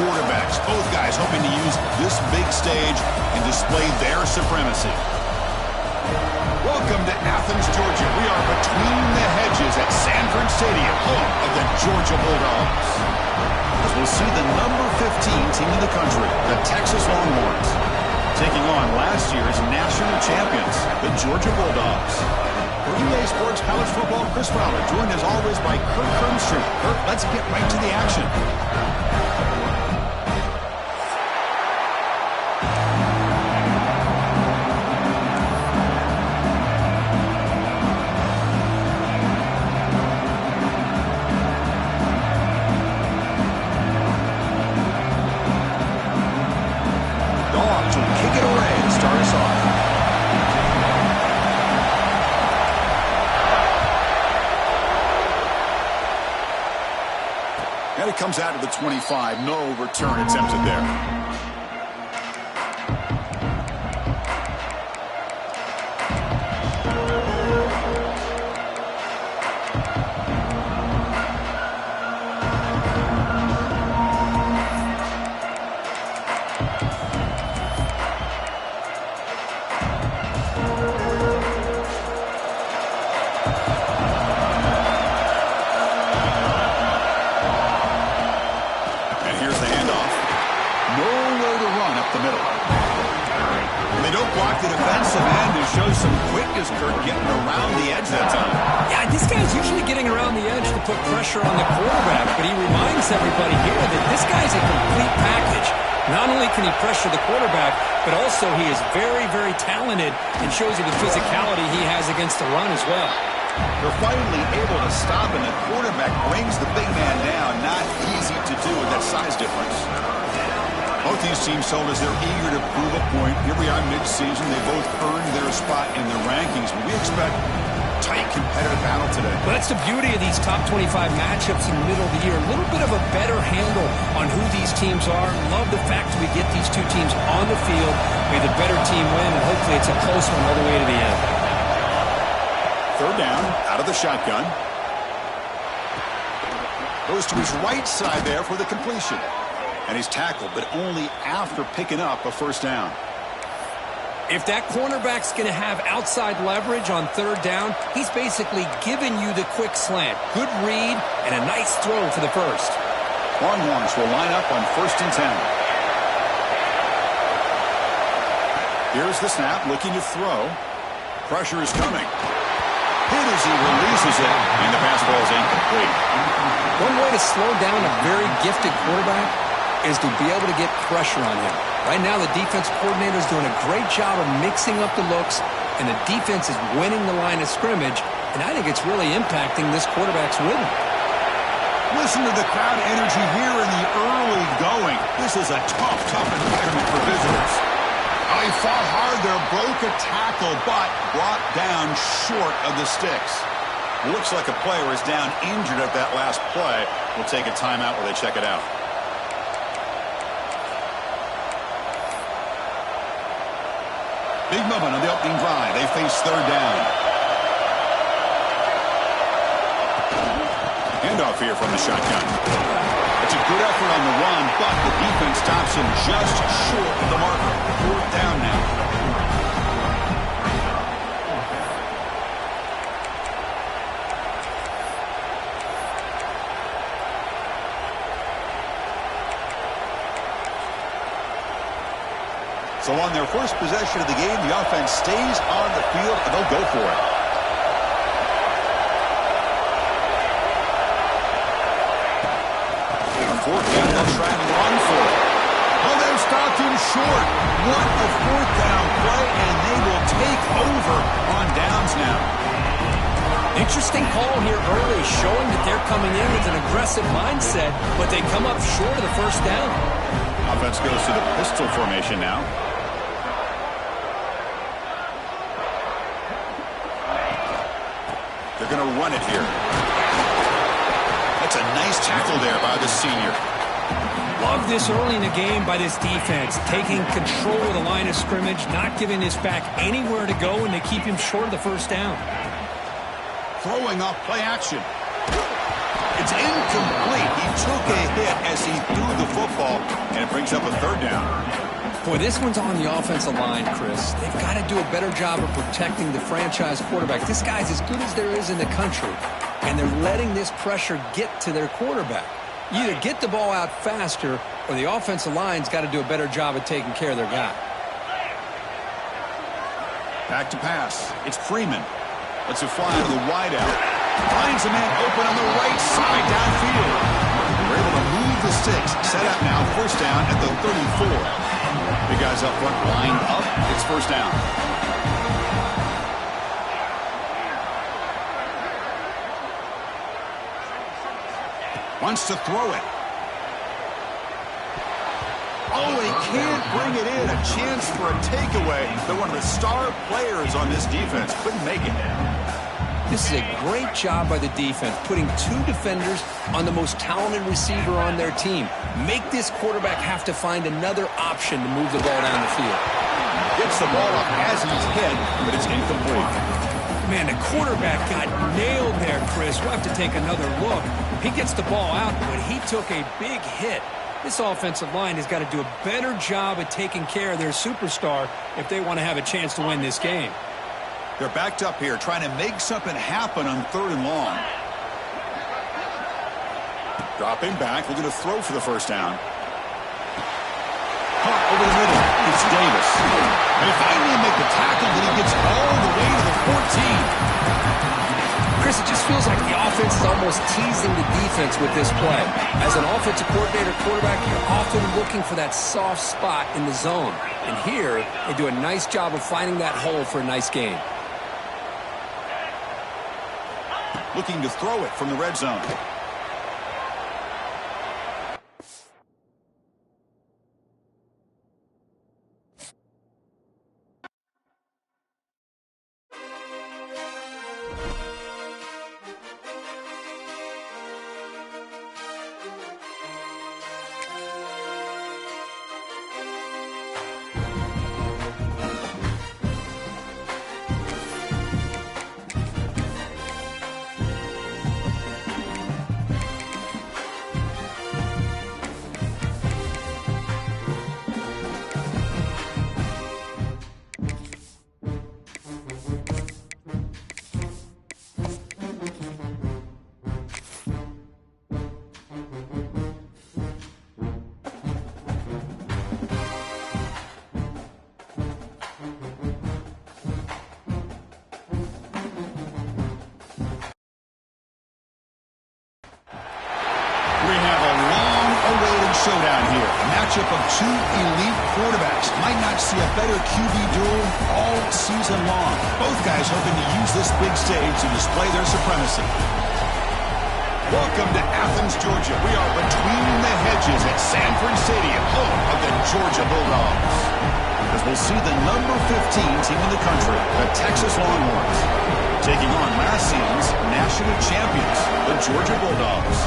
quarterbacks. Both guys hoping to use this big stage and display their supremacy. Welcome to Athens, Georgia. We are between the hedges at Sanford Stadium, home of the Georgia Bulldogs. As we'll see the number 15 team in the country, the Texas Longhorns, taking on last year's national champions, the Georgia Bulldogs. For EA Sports College Football, Chris Fowler, joined as always by Kirk Crumbstreet. Kirk, let's get right to the action. Dogs will kick it away and start us off. And it comes out to the 25. No return attempted there. The defensive end who shows some quickness, Kurt, getting around the edge that time. Yeah, this guy's usually getting around the edge to put pressure on the quarterback, but he reminds everybody here that this guy's a complete package. Not only can he pressure the quarterback, but also he is very, very talented and shows you the physicality he has against the run as well. They're finally able to stop, and the quarterback brings the big man down. Not easy to do with that size difference. Both these teams told us they're eager to prove a point. Here we are mid-season. They both earned their spot in the rankings, but we expect tight competitive battle today. Well, that's the beauty of these top 25 matchups in the middle of the year. A little bit of a better handle on who these teams are. Love the fact we get these two teams on the field. May the better team win, and hopefully it's a close one all the way to the end. Third down, out of the shotgun. Goes to his right side there for the completion. And he's tackled, but only after picking up a first down. If that cornerback's going to have outside leverage on third down, he's basically giving you the quick slant. Good read and a nice throw for the first. Longhorns will line up on 1st and 10. Here's the snap, looking to throw. Pressure is coming. Hit as he releases it, and the pass ball is incomplete. One way to slow down a very gifted quarterback is to be able to get pressure on him. Right now, the defense coordinator is doing a great job of mixing up the looks, and the defense is winning the line of scrimmage, and I think it's really impacting this quarterback's rhythm. Listen to the crowd energy here in the early going. This is a tough environment for visitors. He fought hard there, broke a tackle, but brought down short of the sticks. Looks like a player is down injured at that last play. We'll take a timeout while they check it out. Big moment on the opening drive. They face third down. Handoff here from the shotgun. It's a good effort on the run, but the defense stops him just short of the marker. Fourth down now. So on their first possession of the game, the offense stays on the field, and they'll go for it. On fourth down, they'll try and run for it. Oh, they've stopped him short. What a fourth down play, and they will take over on downs now. Interesting call here early, showing that they're coming in with an aggressive mindset, but they come up short of the first down. Offense goes to the pistol formation now. They're going to run it here. That's a nice tackle there by the senior. Love this early in the game by this defense, taking control of the line of scrimmage, not giving this back anywhere to go, and they keep him short of the first down. Throwing off play action. It's incomplete. He took a hit as he threw the football, And it brings up a third down. Boy, this one's on the offensive line, Chris. They've got to do a better job of protecting the franchise quarterback. This guy's as good as there is in the country, and they're letting this pressure get to their quarterback. You either get the ball out faster, or the offensive line's got to do a better job of taking care of their guy. Back to pass. It's Freeman. Lets it fly to the wideout. Finds a man open on the right side downfield. They're able to move the sticks. Set up now, first down at the 34. The guys up front lined up. It's first down. Wants to throw it. Oh, he can't bring it in. A chance for a takeaway. They're one of the star players on this defense. Couldn't make it. This is a great job by the defense, putting two defenders on the most talented receiver on their team. Make this quarterback have to find another option to move the ball down the field. Gets the ball up as he's hit, but it's incomplete. Man, the quarterback got nailed there, Chris. We'll have to take another look. He gets the ball out, but he took a big hit. This offensive line has got to do a better job of taking care of their superstar if they want to have a chance to win this game. They're backed up here, trying to make something happen on 3rd and long. Dropping back, looking to throw for the first down. Caught over the middle. It's Davis. And he finally make the tackle, then he gets all the way to the 14. Chris, it just feels like the offense is almost teasing the defense with this play. As an offensive coordinator quarterback, you're often looking for that soft spot in the zone. And here, they do a nice job of finding that hole for a nice game. Looking to throw it from the red zone. Showdown here. A matchup of two elite quarterbacks. Might not see a better QB duel all season long. Both guys hoping to use this big stage to display their supremacy. Welcome to Athens, Georgia. We are between the hedges at Sanford Stadium, home of the Georgia Bulldogs. As we'll see the number 15 team in the country, the Texas Longhorns, taking on last season's national champions, the Georgia Bulldogs.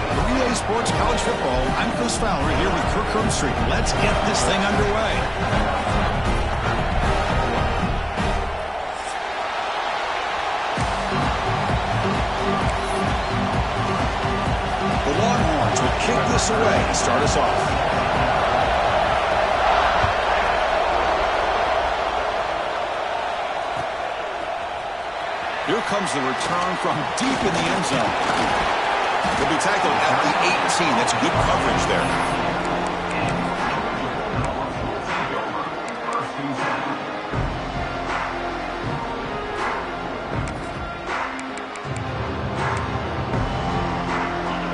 For EA Sports College Football, I'm Chris Fowler here with Kirk Herbstreit. Let's get this thing underway. The Longhorns will kick this away to start us off. Here comes the return from deep in the end zone. He'll be tackled at the 18. That's good coverage there.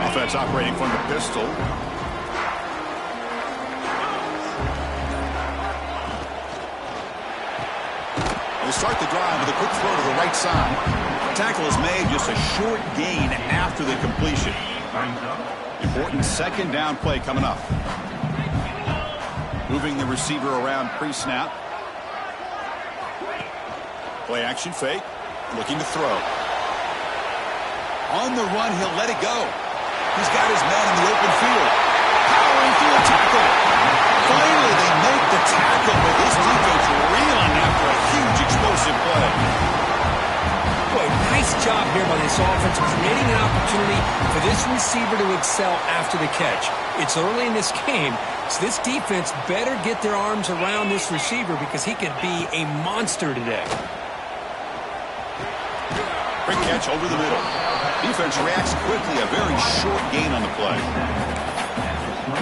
Offense operating from the pistol. They start the drive with a quick throw to the right side. Tackle is made, just a short gain after the completion. Important second down play coming up. Moving the receiver around pre-snap. Play action fake. Looking to throw. On the run, he'll let it go. He's got his man in the open field. Powering through a tackle. Finally, they make the tackle, but this defense reeling after a huge explosive play. Boy, nice job here by this offense, creating an opportunity for this receiver to excel after the catch. It's early in this game, so this defense better get their arms around this receiver because he could be a monster today. Great catch over the middle. Defense reacts quickly. A very short gain on the play.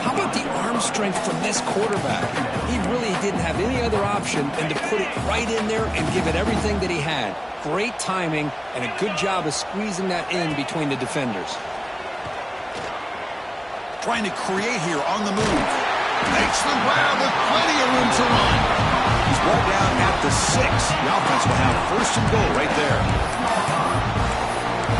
How about the arm strength from this quarterback? He really didn't have any other option than to put it right in there and give it everything that he had. Great timing and a good job of squeezing that in between the defenders. Trying to create here on the move. Makes the grab with plenty of room to run. He's brought down at the 6. The offense will have first and goal right there.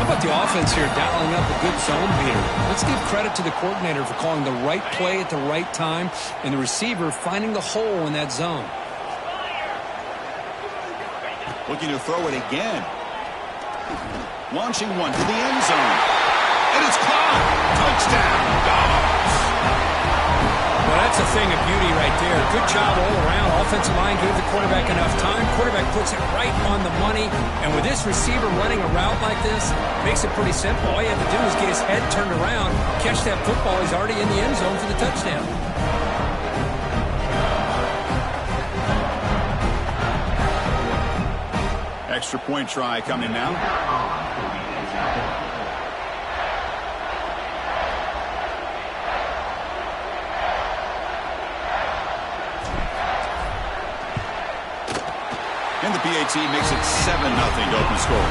How about the offense here dialing up a good zone beater? Let's give credit to the coordinator for calling the right play at the right time and the receiver finding the hole in that zone. Looking to throw it again. Launching one to the end zone. And it's caught. Touchdown, Dogs. Well, that's a thing of beauty right there. Good job all around. Offensive line gave the quarterback enough time. Quarterback puts it right on the money. And with this receiver running a route like this, makes it pretty simple. All you have to do is get his head turned around, catch that football. He's already in the end zone for the touchdown. Extra point try coming now. And the PAT makes it 7-0 to open score.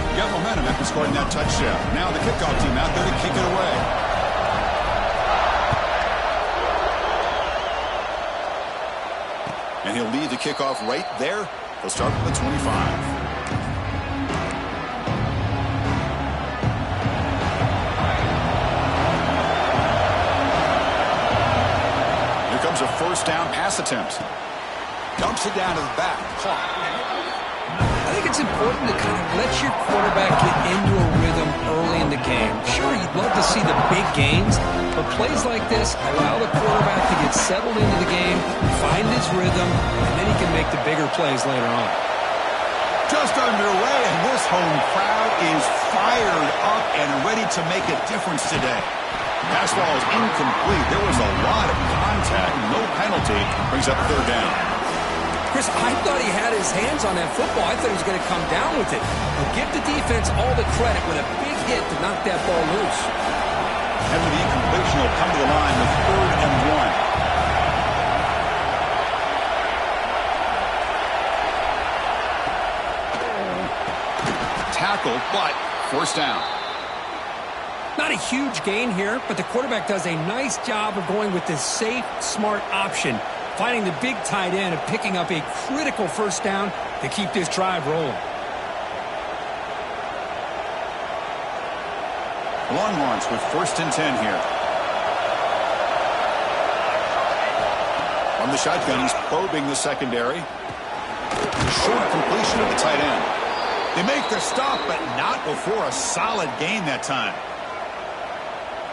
You got momentum after scoring that touchdown. Now the kickoff team out there to kick it away. And he'll lead the kickoff right there. He'll start from the 25. Here comes a first down pass attempt. Dumps it down to the back. I think it's important to kind of let your quarterback get into a rhythm early in the game. Sure, you'd love to see the big gains, but plays like this allow the quarterback to get settled into the game, find his rhythm, and then he can make the bigger plays later on. Just underway, and this home crowd is fired up and ready to make a difference today. Pass ball is incomplete. There was a lot of contact. No penalty. Brings up third down. Chris, I thought he had his hands on that football. I thought he was going to come down with it. But give the defense all the credit with a big hit to knock that ball loose. After the incompletion, he'll come to the line with 3rd and 1. Tackle, but first down. Not a huge gain here, but the quarterback does a nice job of going with this safe, smart option, finding the big tight end and picking up a critical first down to keep this drive rolling. Longhorns with 1st and 10 here. From the shotgun, he's probing the secondary. Short completion of the tight end. They make the stop, but not before a solid gain that time.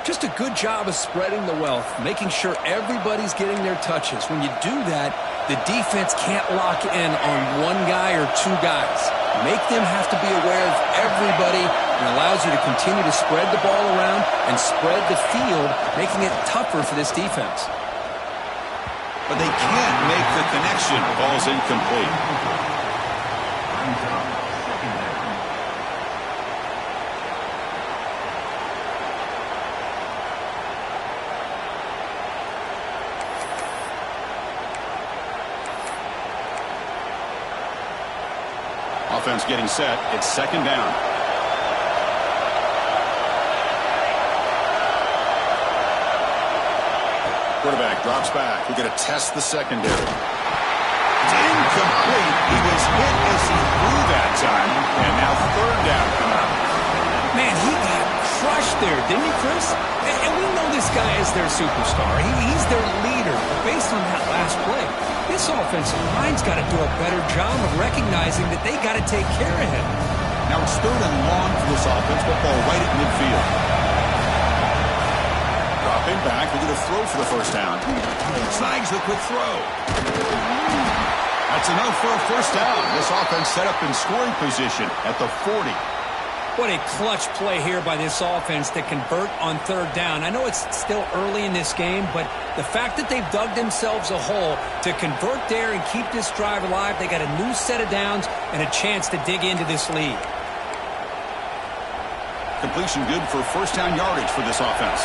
Just a good job of spreading the wealth, making sure everybody's getting their touches. When you do that, the defense can't lock in on one guy or two guys. Make them have to be aware of everybody, and allows you to continue to spread the ball around and spread the field, making it tougher for this defense. But they can't make the connection. Ball's incomplete. Offense getting set. It's 2nd down. Quarterback drops back. We're going to test the secondary. It's incomplete. He was hit as he threw that time. And now 3rd down coming up. Man, he got crushed there, didn't he, Chris? And we know this guy is their superstar. He's their leader. But based on that last play, this offensive line's got to do a better job of recognizing that they got to take care of him. Now it's 3rd and long for this offense, but ball right at midfield. Dropping back, they're going to throw for the first down. Snags the quick throw. That's enough for a first down. This offense set up in scoring position at the 40. What a clutch play here by this offense to convert on 3rd down. I know it's still early in this game, but the fact that they've dug themselves a hole to convert there and keep this drive alive, they got a new set of downs and a chance to dig into this lead. Completion good for first down yardage for this offense.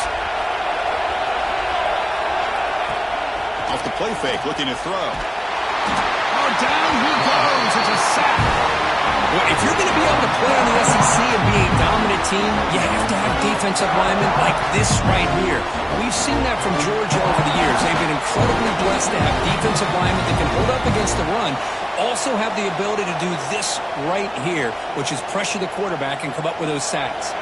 Off the play fake, looking to throw. Oh, down he goes. It's a sack. Well, if you're going to be able to play on the SEC and be a dominant team, you have to have defensive linemen like this right here. We've seen that from Georgia over the years. They've been incredibly blessed to have defensive linemen that can hold up against the run, also have the ability to do this right here, which is pressure the quarterback and come up with those sacks.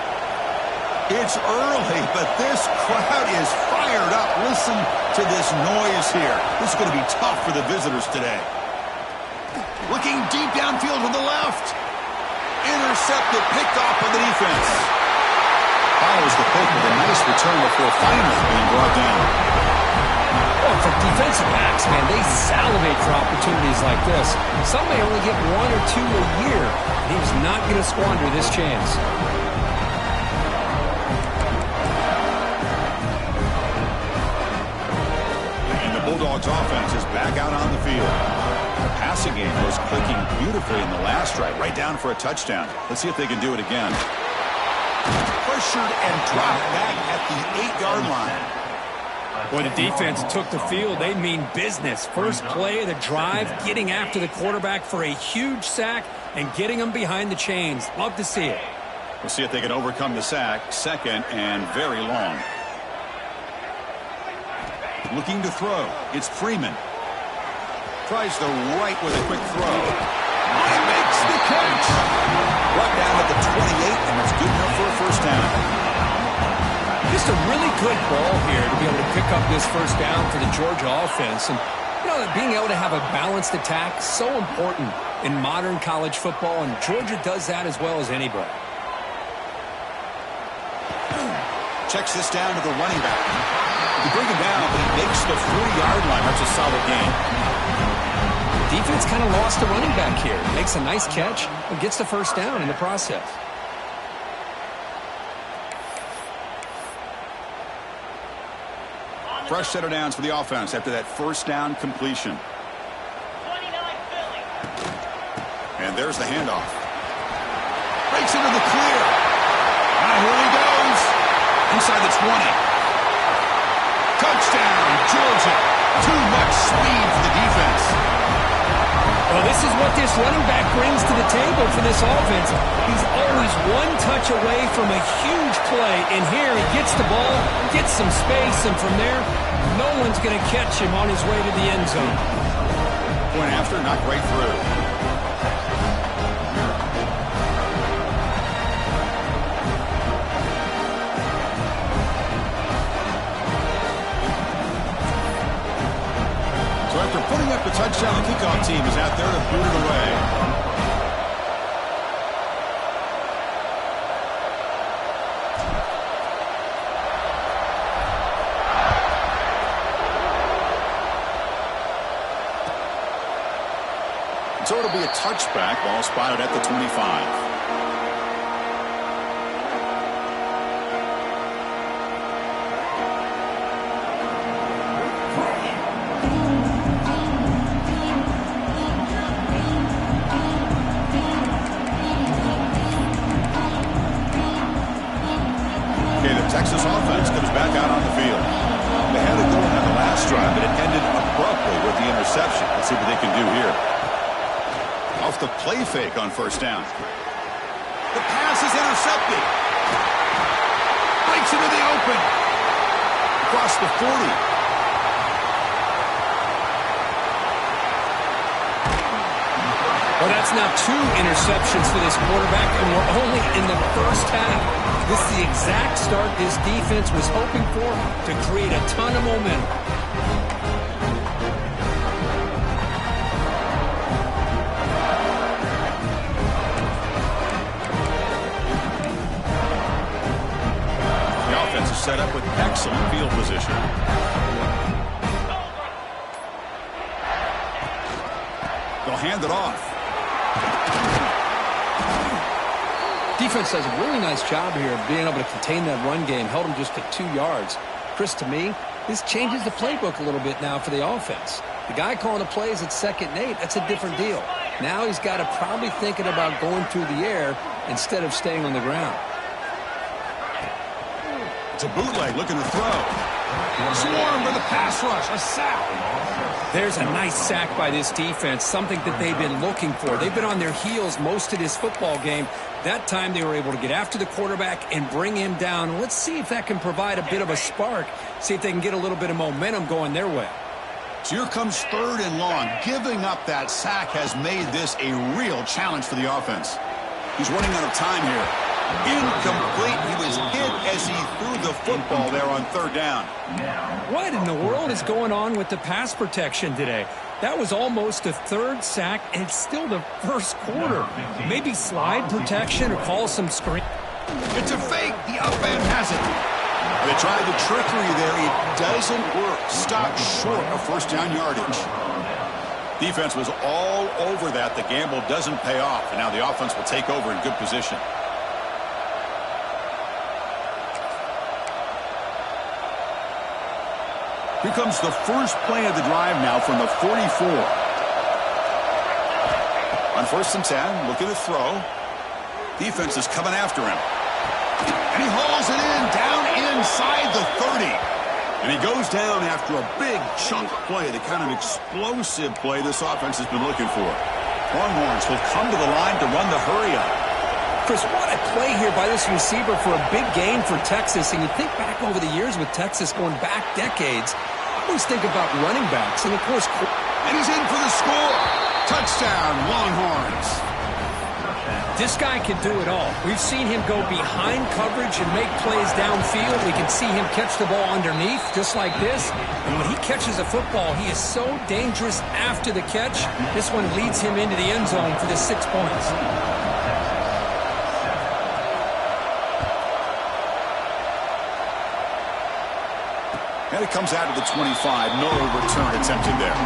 It's early, but this crowd is fired up. Listen to this noise here. This is going to be tough for the visitors today. Looking deep downfield to the left. Intercepted, picked off by the defense. Follows the pick with a nice return before finally being brought down. Well, for defensive backs, man, they salivate for opportunities like this. Some may only get 1 or 2 a year, and he's not going to squander this chance. And the Bulldogs offense is back out on the field. The passing game was clicking beautifully in the last drive, right down for a touchdown. Let's see if they can do it again. Pressured and dropped back at the 8-yard line. When the defense took the field, they mean business. First play of the drive, getting after the quarterback for a huge sack and getting him behind the chains. Love to see it. We'll see if they can overcome the sack. 2nd and very long. Looking to throw. It's Freeman. Tries the right with a quick throw. He makes the catch. Brought down at the 28, and that's good enough for a first down. Just a really good ball here to be able to pick up this first down for the Georgia offense. And, you know, being able to have a balanced attack, so important in modern college football, and Georgia does that as well as anybody. Checks this down to the running back. They bring him down, but he makes the 40-yard line. That's a solid game. Defense kind of lost the running back here. Makes a nice catch and gets the first down in the process. Fresh set of downs for the offense after that first down completion. And there's the handoff. Breaks into the clear. Now here he goes. Inside the 20. Touchdown, Georgia. Too much speed for the defense. Well, this is what this running back brings to the table for this offense. He's always one touch away from a huge play. And here he gets the ball, gets some space, and from there, no one's going to catch him on his way to the end zone. Point after, knocked right through. So after putting up the touchdown, the kickoff team is out there to boot it away. So it'll be a touchback, ball spotted at the 25. Texas offense comes back out on the field. They had a goal on the last drive, but it ended abruptly with the interception. Let's see what they can do here. Off the play fake on first down. The pass is intercepted. Breaks into the open. Across the 40. Well, that's now 2 interceptions for this quarterback, and we're only in the first half. This is the exact start this defense was hoping for to create a ton of momentum. excellent field position. They'll hand it off. Defense does a really nice job here of being able to contain that run game. Held them just to 2 yards. Chris, to me, this changes the playbook a little bit now for the offense. The guy calling the plays at 2nd and 8, that's a different deal. Now he's got to probably thinking about going through the air instead of staying on the ground. It's a bootleg looking to throw. Swarm with a pass rush, a sack. There's a nice sack by this defense, something that they've been looking for. They've been on their heels most of this football game. That time they were able to get after the quarterback and bring him down. Let's see if that can provide a bit of a spark, see if they can get a little bit of momentum going their way. So here comes 3rd and long. Giving up that sack has made this a real challenge for the offense. He's running out of time here. Incomplete. He was hit as he threw the football there on 3rd down. What in the world is going on with the pass protection today? That was almost a 3rd sack, and it's still the 1st quarter. Maybe slide protection or call some screen. It's a fake. The up end has it. They tried the trickery there. It doesn't work. Stopped short of 1st down yardage. Defense was all over that. The gamble doesn't pay off, and now the offense will take over in good position. Here comes the first play of the drive now from the 44. On 1st and 10, looking to throw. Defense is coming after him. And he hauls it in, down inside the 30. And he goes down after a big chunk play, the kind of explosive play this offense has been looking for. Longhorns will come to the line to run the hurry up. Chris, what a play here by this receiver for a big gain for Texas. And you think back over the years with Texas going back decades, I always think about running backs. And, of course, and he's in for the score. Touchdown, Longhorns. This guy can do it all. We've seen him go behind coverage and make plays downfield. We can see him catch the ball underneath, just like this. And when he catches a football, he is so dangerous after the catch. This one leads him into the end zone for the 6 points. And it comes out of the 25. No return attempted there.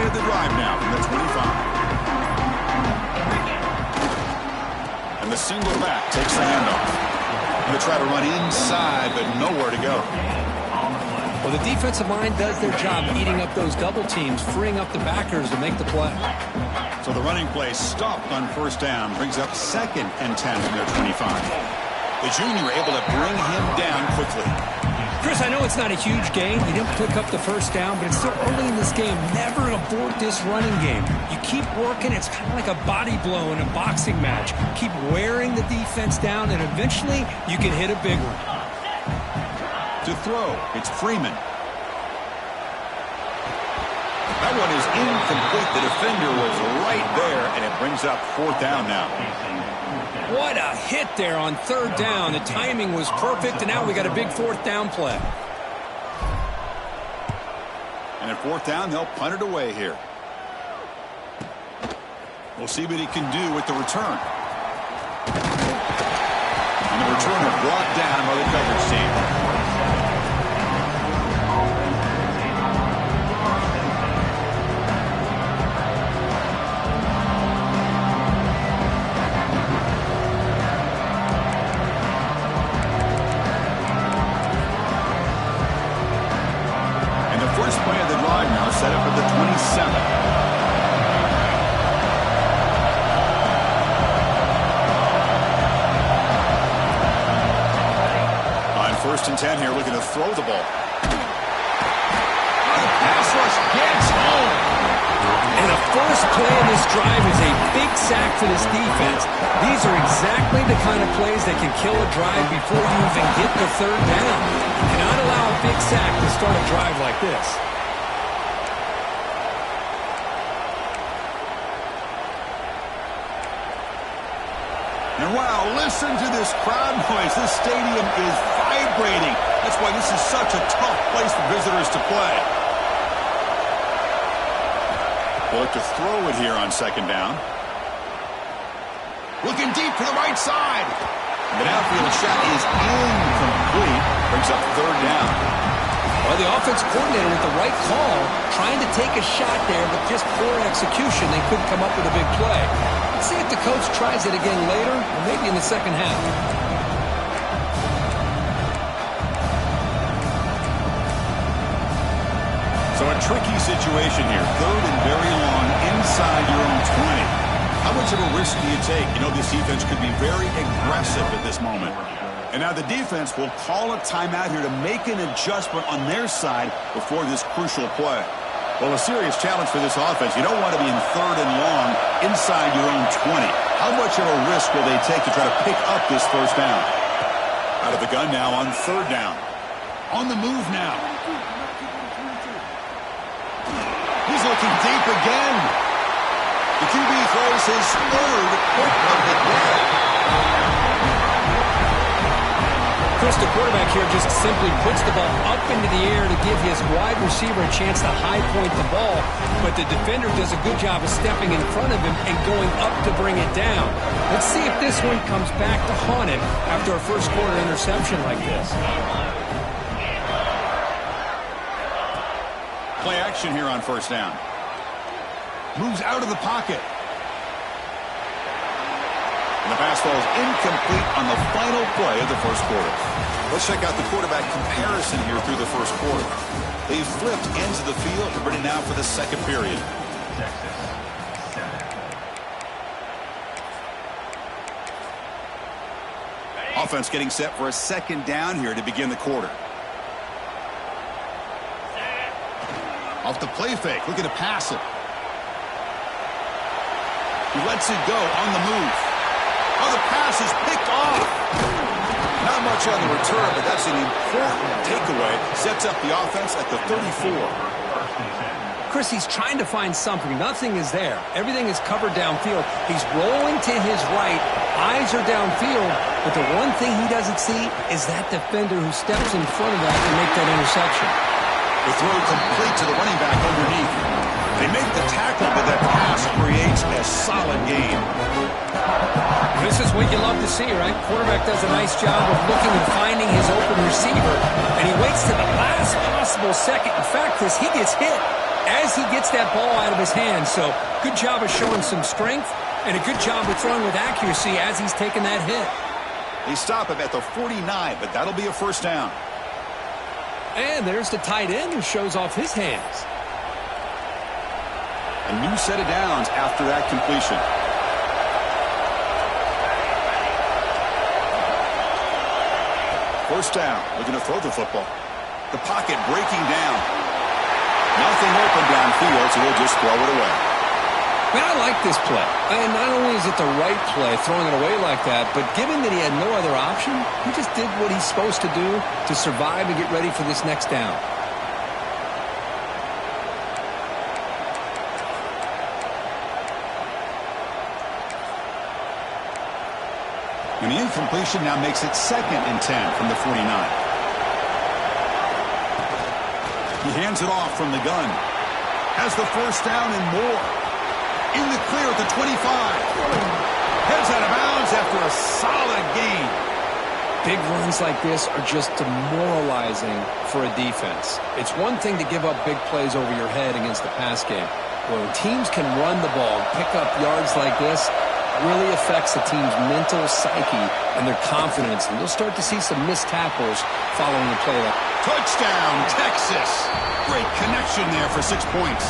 The drive now from the 25. And the single back takes the handoff. Going to try to run inside, but nowhere to go. Well, the defensive line does their job eating up those double teams, freeing up the backers to make the play. So the running play stopped on 1st down, brings up 2nd and 10 from their 25. The junior able to bring him down quickly. Chris, I know it's not a huge gain. You didn't pick up the 1st down, but it's still early in this game. Never abort this running game. You keep working. It's kind of like a body blow in a boxing match. Keep wearing the defense down, and eventually you can hit a big one. To throw, it's Freeman. That one is incomplete. The defender was right there, and it brings up 4th down now. What a hit there on 3rd down. The timing was perfect, and now we got a big 4th down play. And at 4th down, they'll punt it away here. We'll see what he can do with the return. And the returner brought down by the coverage team. First play of the drive now set up at the 27. On 1st and 10 here, looking to throw the ball. The pass rush gets home. And the first play in this drive is a big sack for this defense. These are exactly the kind of plays that can kill a drive before you even get the 3rd down. You cannot allow a big sack to start a drive like this. And wow, listen to this crowd noise. This stadium is vibrating. That's why this is such a tough place for visitors to play. They'll look to throw it here on second down. Looking deep to the right side. The downfield shot is incomplete. Brings up third down. Well, the offense coordinator with the right call, trying to take a shot there, but just poor execution. They couldn't come up with a big play. Let's see if the coach tries it again later, or maybe in the second half. So a tricky situation here. Third and very long inside your own 20. How much of a risk do you take? You know, this defense could be very aggressive at this moment. And now the defense will call a timeout here to make an adjustment on their side before this crucial play. Well, a serious challenge for this offense. You don't want to be in third and long inside your own 20. How much of a risk will they take to try to pick up this first down? Out of the gun now on third down. On the move now. He's looking deep again. The QB throws his third pick of the day. Chris, the quarterback here just simply puts the ball up into the air to give his wide receiver a chance to high point the ball, but the defender does a good job of stepping in front of him and going up to bring it down. Let's see if this one comes back to haunt him after a first quarter interception like this. Play action here on first down. Moves out of the pocket. And the pass falls incomplete on the final play of the first quarter. Let's check out the quarterback comparison here through the first quarter. They've flipped ends of the field. They're ready now for the second period. Offense getting set for a second down here to begin the quarter. Off the play fake, looking to pass it. He lets it go on the move. Oh, the pass is picked off. Not much on the return, but that's an important takeaway. Sets up the offense at the 34. Chris, he's trying to find something. Nothing is there. Everything is covered downfield. He's rolling to his right. Eyes are downfield. But the one thing he doesn't see is that defender who steps in front of that to make that interception. The throw complete to the running back underneath. They make the tackle, but that pass creates a solid gain. This is what you love to see, right? Quarterback does a nice job of looking and finding his open receiver, and he waits to the last possible second. In fact, Chris, he gets hit as he gets that ball out of his hand. So good job of showing some strength, and a good job of throwing with accuracy as he's taking that hit. They stop him at the 49, but that'll be a first down. And there's the tight end who shows off his hands. A new set of downs after that completion. First down, looking to throw the football. The pocket breaking down. Nothing open downfield, so he'll just throw it away. Man, I like this play. And not only is it the right play, throwing it away like that, but given that he had no other option, he just did what he's supposed to do to survive and get ready for this next down. And the incompletion now makes it 2nd and 10 from the 49. He hands it off from the gun. Has the first down and more. In the clear at the 25. Heads out of bounds after a solid gain. Big runs like this are just demoralizing for a defense. It's one thing to give up big plays over your head against the pass game. When teams can run the ball, pick up yards like this, really affects the team's mental psyche and their confidence. And you'll start to see some missed tackles following the play. Touchdown, Texas. Great connection there for 6 points.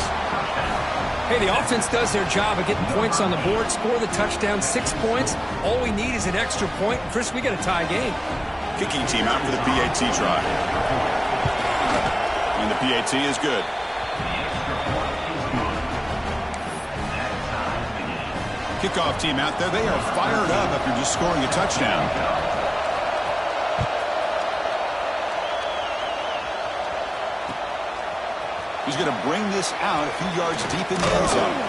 Hey, the offense does their job of getting points on the board, score the touchdown, 6 points. All we need is an extra point. Chris, we got a tie game. Kicking team out for the PAT try. And the PAT is good. Kickoff team out there. They are fired up after just scoring a touchdown. He's going to bring this out a few yards deep in the end zone.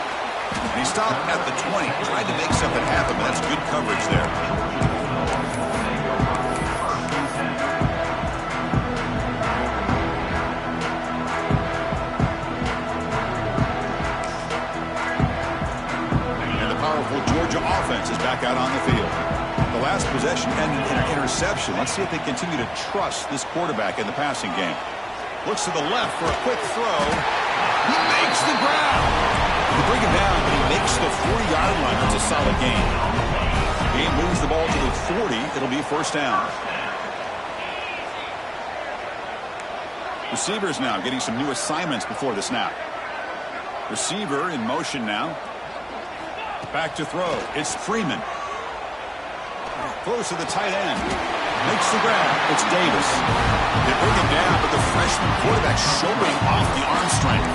And he stopped at the 20. Tried to make something happen, but that's good coverage there. And the powerful Georgia offense is back out on the field. The last possession ended in an interception. Let's see if they continue to trust this quarterback in the passing game. Looks to the left for a quick throw. He makes the ground. They bring him down, but he makes the 40-yard line. That's a solid gain. He moves the ball to the 40. It'll be first down. Receivers now getting some new assignments before the snap. Receiver in motion now. Back to throw. It's Freeman. Throws to the tight end. Makes the grab. It's Davis. They bring him down, but the freshman quarterback showing off the arm strength.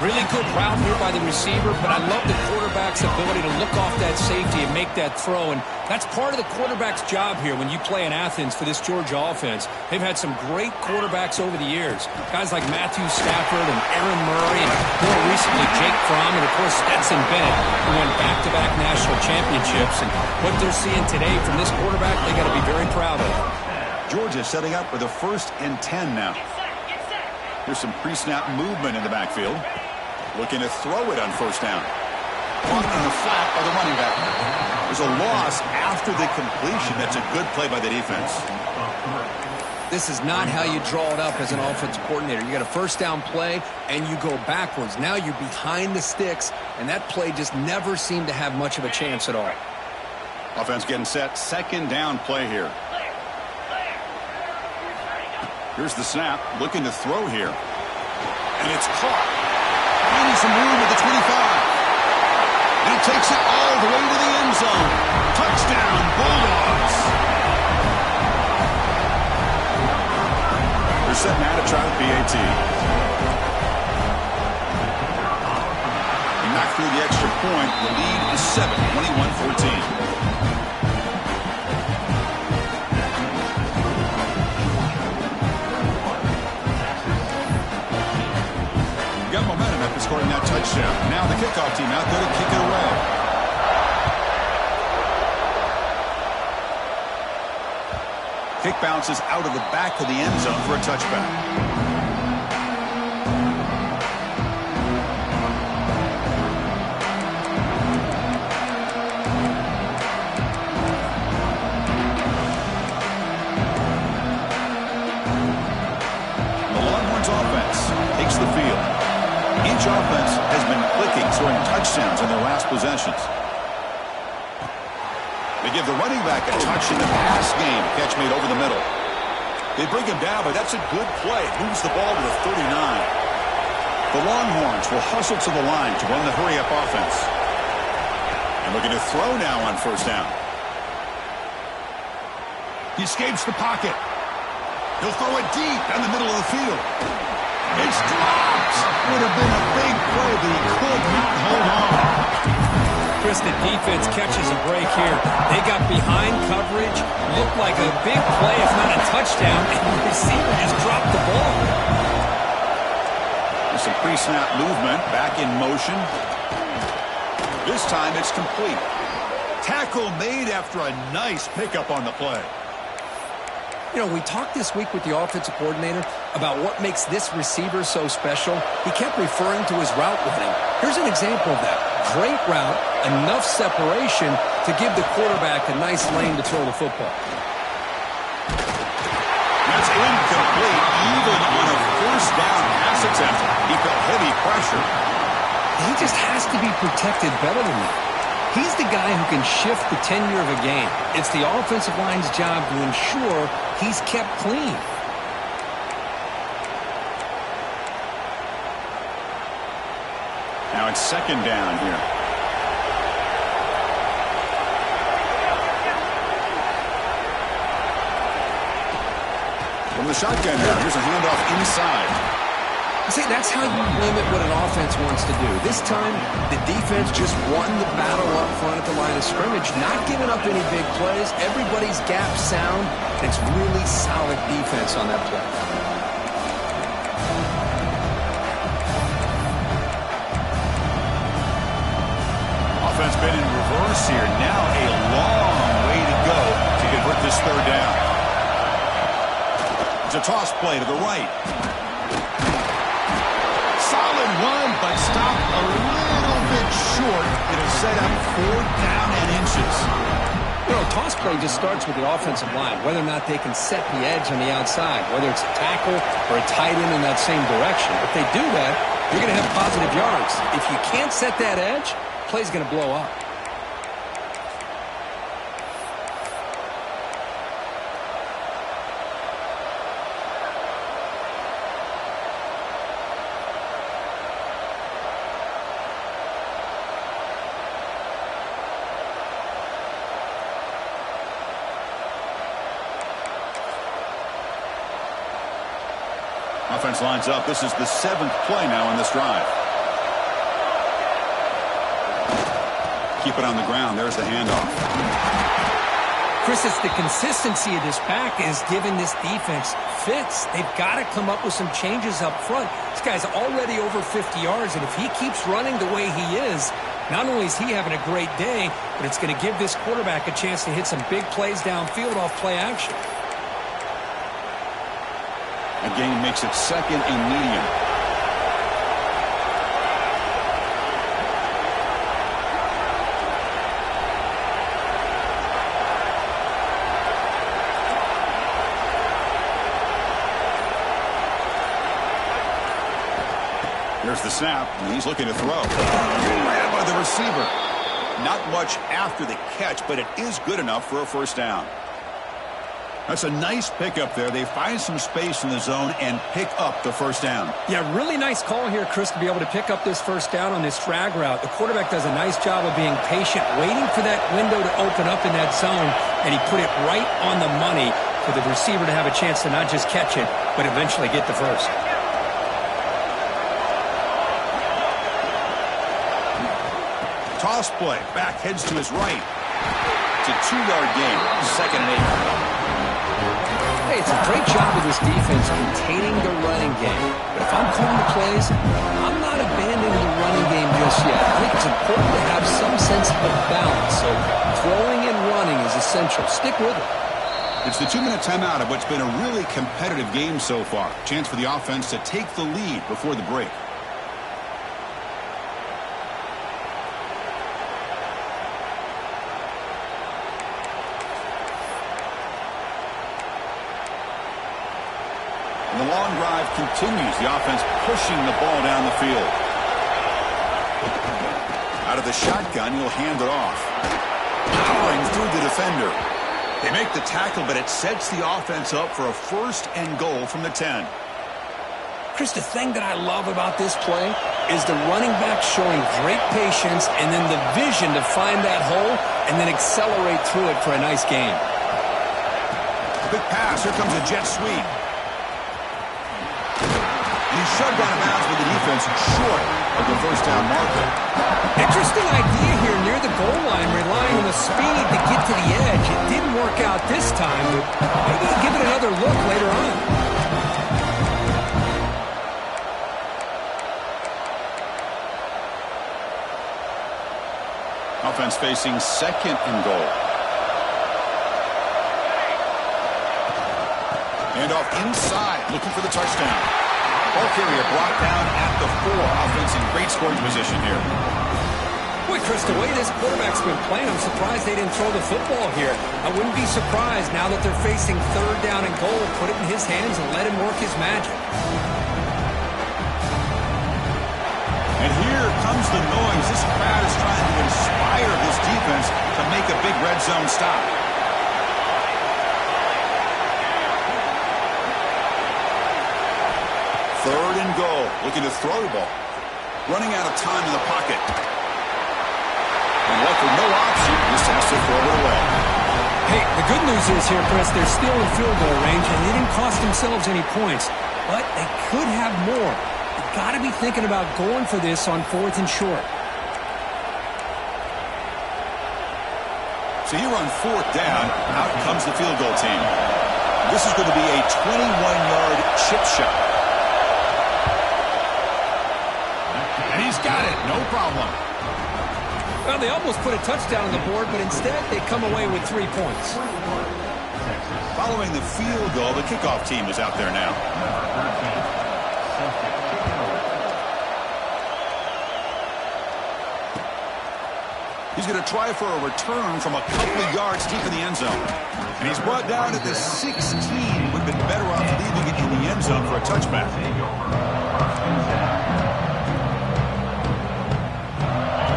Really good route here by the receiver, but I love the quarterback's ability to look off that safety and make that throw. And that's part of the quarterback's job here when you play in Athens for this Georgia offense. They've had some great quarterbacks over the years. Guys like Matthew Stafford and Aaron Murray, and more recently Jake Fromm, and of course Stetson Bennett, who won back-to-back national championships. And what they're seeing today from this quarterback, they got to be very proud of. Georgia setting up for the 1st and 10 now. Here's some pre-snap movement in the backfield. Looking to throw it on first down. Caught in the flat by the running back. There's a loss after the completion. That's a good play by the defense. This is not how you draw it up as an offensive coordinator. You got a first down play, and you go backwards. Now you're behind the sticks, and that play just never seemed to have much of a chance at all. Offense getting set. Second down play here. Here's the snap. Looking to throw here. And it's caught. Finding some room at the 25. And he takes it all the way to the end zone. Touchdown, Bulldogs. They're setting out to try the PAT. He knocked through the extra point. The lead is 7, 21-14. Got momentum after scoring that touchdown. Now the kickoff team out there to kick it away. Kick bounces out of the back of the end zone for a touchback. The Longhorns offense takes the field. Each offense has been clicking, scoring touchdowns in their last possessions. They give the running back a touch in the pass game. Catch made over the middle. They bring him down, but that's a good play. Moves the ball to the 39. The Longhorns will hustle to the line to run the hurry-up offense. And looking to throw now on first down. He escapes the pocket. He'll throw it deep down the middle of the field. It's dropped. Would have been a big play, but he could not hold on. Chris, the defense catches a break here. They got behind coverage, looked like a big play, if not a touchdown, and the receiver just dropped the ball. There's some pre-snap movement, back in motion. This time it's complete. Tackle made after a nice pickup on the play. You know, we talked this week with the offensive coordinator about what makes this receiver so special. He kept referring to his route running. Here's an example of that. Great route, enough separation to give the quarterback a nice lane to throw the football. That's incomplete. Even on a first down pass attempt, he felt heavy pressure. He just has to be protected better than that. He's the guy who can shift the tenure of a game. It's the offensive line's job to ensure he's kept clean. Now it's second down here. From the shotgun now, here's a handoff inside. See, that's how you limit what an offense wants to do. This time, the defense just won the battle up front at the line of scrimmage, not giving up any big plays. Everybody's gap sound. It's really solid defense on that play. reverse here. Now a long way to go to convert this third down. It's a toss play to the right. Solid run, but stopped a little bit short. It'll set up 4th down and inches. You know, a toss play just starts with the offensive line, whether or not they can set the edge on the outside, whether it's a tackle or a tight end in that same direction. If they do that, you're going to have positive yards. If you can't set that edge, play's going to blow up. Offense lines up. This is the 7th play now in this drive. Keep it on the ground. There's the handoff. Chris, it's the consistency of this pack is giving this defense fits. They've got to come up with some changes up front. This guy's already over 50 yards, and if he keeps running the way he is, not only is he having a great day, but it's going to give this quarterback a chance to hit some big plays downfield off play action. A gain makes it 2nd and medium. Here's the snap, and he's looking to throw. Ran by the receiver. Not much after the catch, but it is good enough for a 1st down. That's a nice pickup there. They find some space in the zone and pick up the 1st down. Yeah, really nice call here, Chris, to be able to pick up this 1st down on this drag route. The quarterback does a nice job of being patient, waiting for that window to open up in that zone, and he put it right on the money for the receiver to have a chance to not just catch it, but eventually get the first. Toss play. Back heads to his right. It's a 2-yard gain. 2nd and 8. Hey, it's a great job of this defense containing the running game. But if I'm calling the plays, I'm not abandoning the running game just yet. I think it's important to have some sense of balance. So throwing and running is essential. Stick with it. It's the 2-minute timeout of what's been a really competitive game so far. Chance for the offense to take the lead before the break. And the long drive continues. The offense pushing the ball down the field. Out of the shotgun, he'll hand it off. Powering through the defender. They make the tackle, but it sets the offense up for a 1st and goal from the 10. Chris, the thing that I love about this play is the running back showing great patience and then the vision to find that hole and then accelerate through it for a nice gain. Quick pass. Here comes a jet sweep. He's shoved out of bounds with the defense short of the 1st down marker. Interesting idea here near the goal line, relying on the speed to get to the edge. It didn't work out this time, but maybe give it another look later on. Offense facing 2nd and goal. And off inside, looking for the touchdown. Ball carrier brought down at the 4. Offense in great scoring position here. Boy, Chris, the way this quarterback's been playing, I'm surprised they didn't throw the football here. I wouldn't be surprised now that they're facing 3rd down and goal. Put it in his hands and let him work his magic. And here comes the noise. This crowd is trying to inspire this defense to make a big red zone stop. Third and goal. Looking to throw the ball. Running out of time in the pocket. And left with no option. Just has to throw it away. Hey, the good news is here, Chris, they're still in field goal range, and they didn't cost themselves any points. But they could have more. You've got to be thinking about going for this on 4th and short. So here on 4th down, out comes the field goal team. This is going to be a 21-yard chip shot. And he's got it, no problem. Well, they almost put a touchdown on the board, but instead they come away with 3 points. Following the field goal, the kickoff team is out there now. He's going to try for a return from a couple of yards deep in the end zone. And he's brought down at the 16. Would have been better off leaving it in the end zone for a touchback.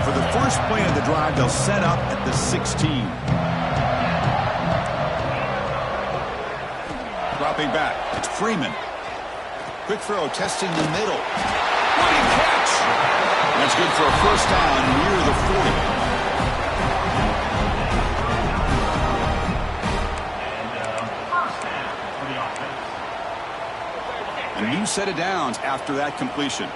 For the first play of the drive, they'll set up at the 16. Dropping back, it's Freeman. Quick throw, testing the middle. Running catch! That's good for a first down near the 40. A new set of downs after that completion.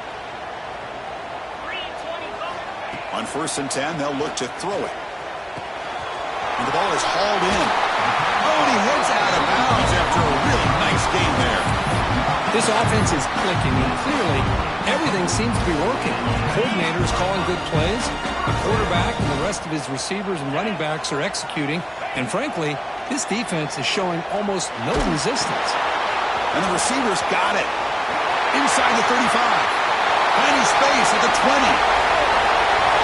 On 1st and 10, they'll look to throw it. And the ball is hauled in. Oh, and he heads out of bounds after a really nice game there. This offense is clicking, and clearly everything seems to be working. The coordinator is calling good plays. The quarterback and the rest of his receivers and running backs are executing. And frankly, this defense is showing almost no resistance. And the receivers got it. Inside the 35. Finding space at the 20.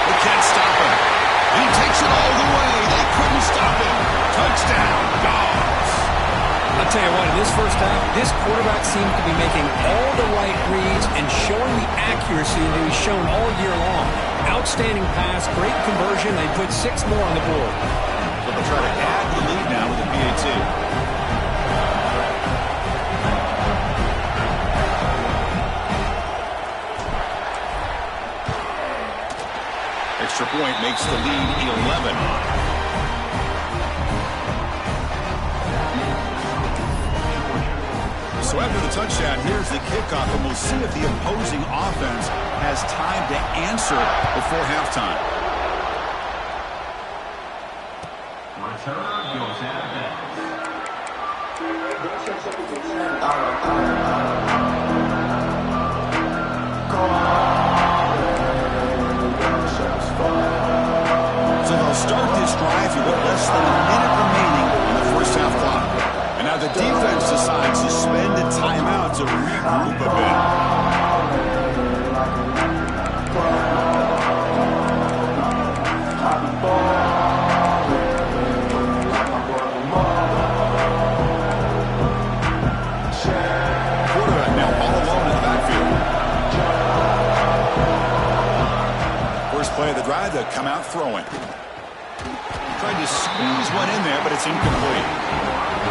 They can't stop him. And he takes it all the way. They couldn't stop him. Touchdown, Dogs. I'll tell you what, in this first half, this quarterback seems to be making all the right reads and showing the accuracy that he's shown all year long. Outstanding pass, great conversion. They put 6 more on the board. So they'll try to add the lead now with a PAT. Extra point makes the lead 11. So after the touchdown, here's the kickoff, and we'll see if the opposing offense has time to answer before halftime. Return goes out of So they'll start this drive here with less than a minute remaining on the first half clock. And now the defense decides to spend a timeout to regroup a bit. Quarterback now all alone in the backfield. First play of the drive, they'll come out throwing. Tried to squeeze one in there, but it's incomplete.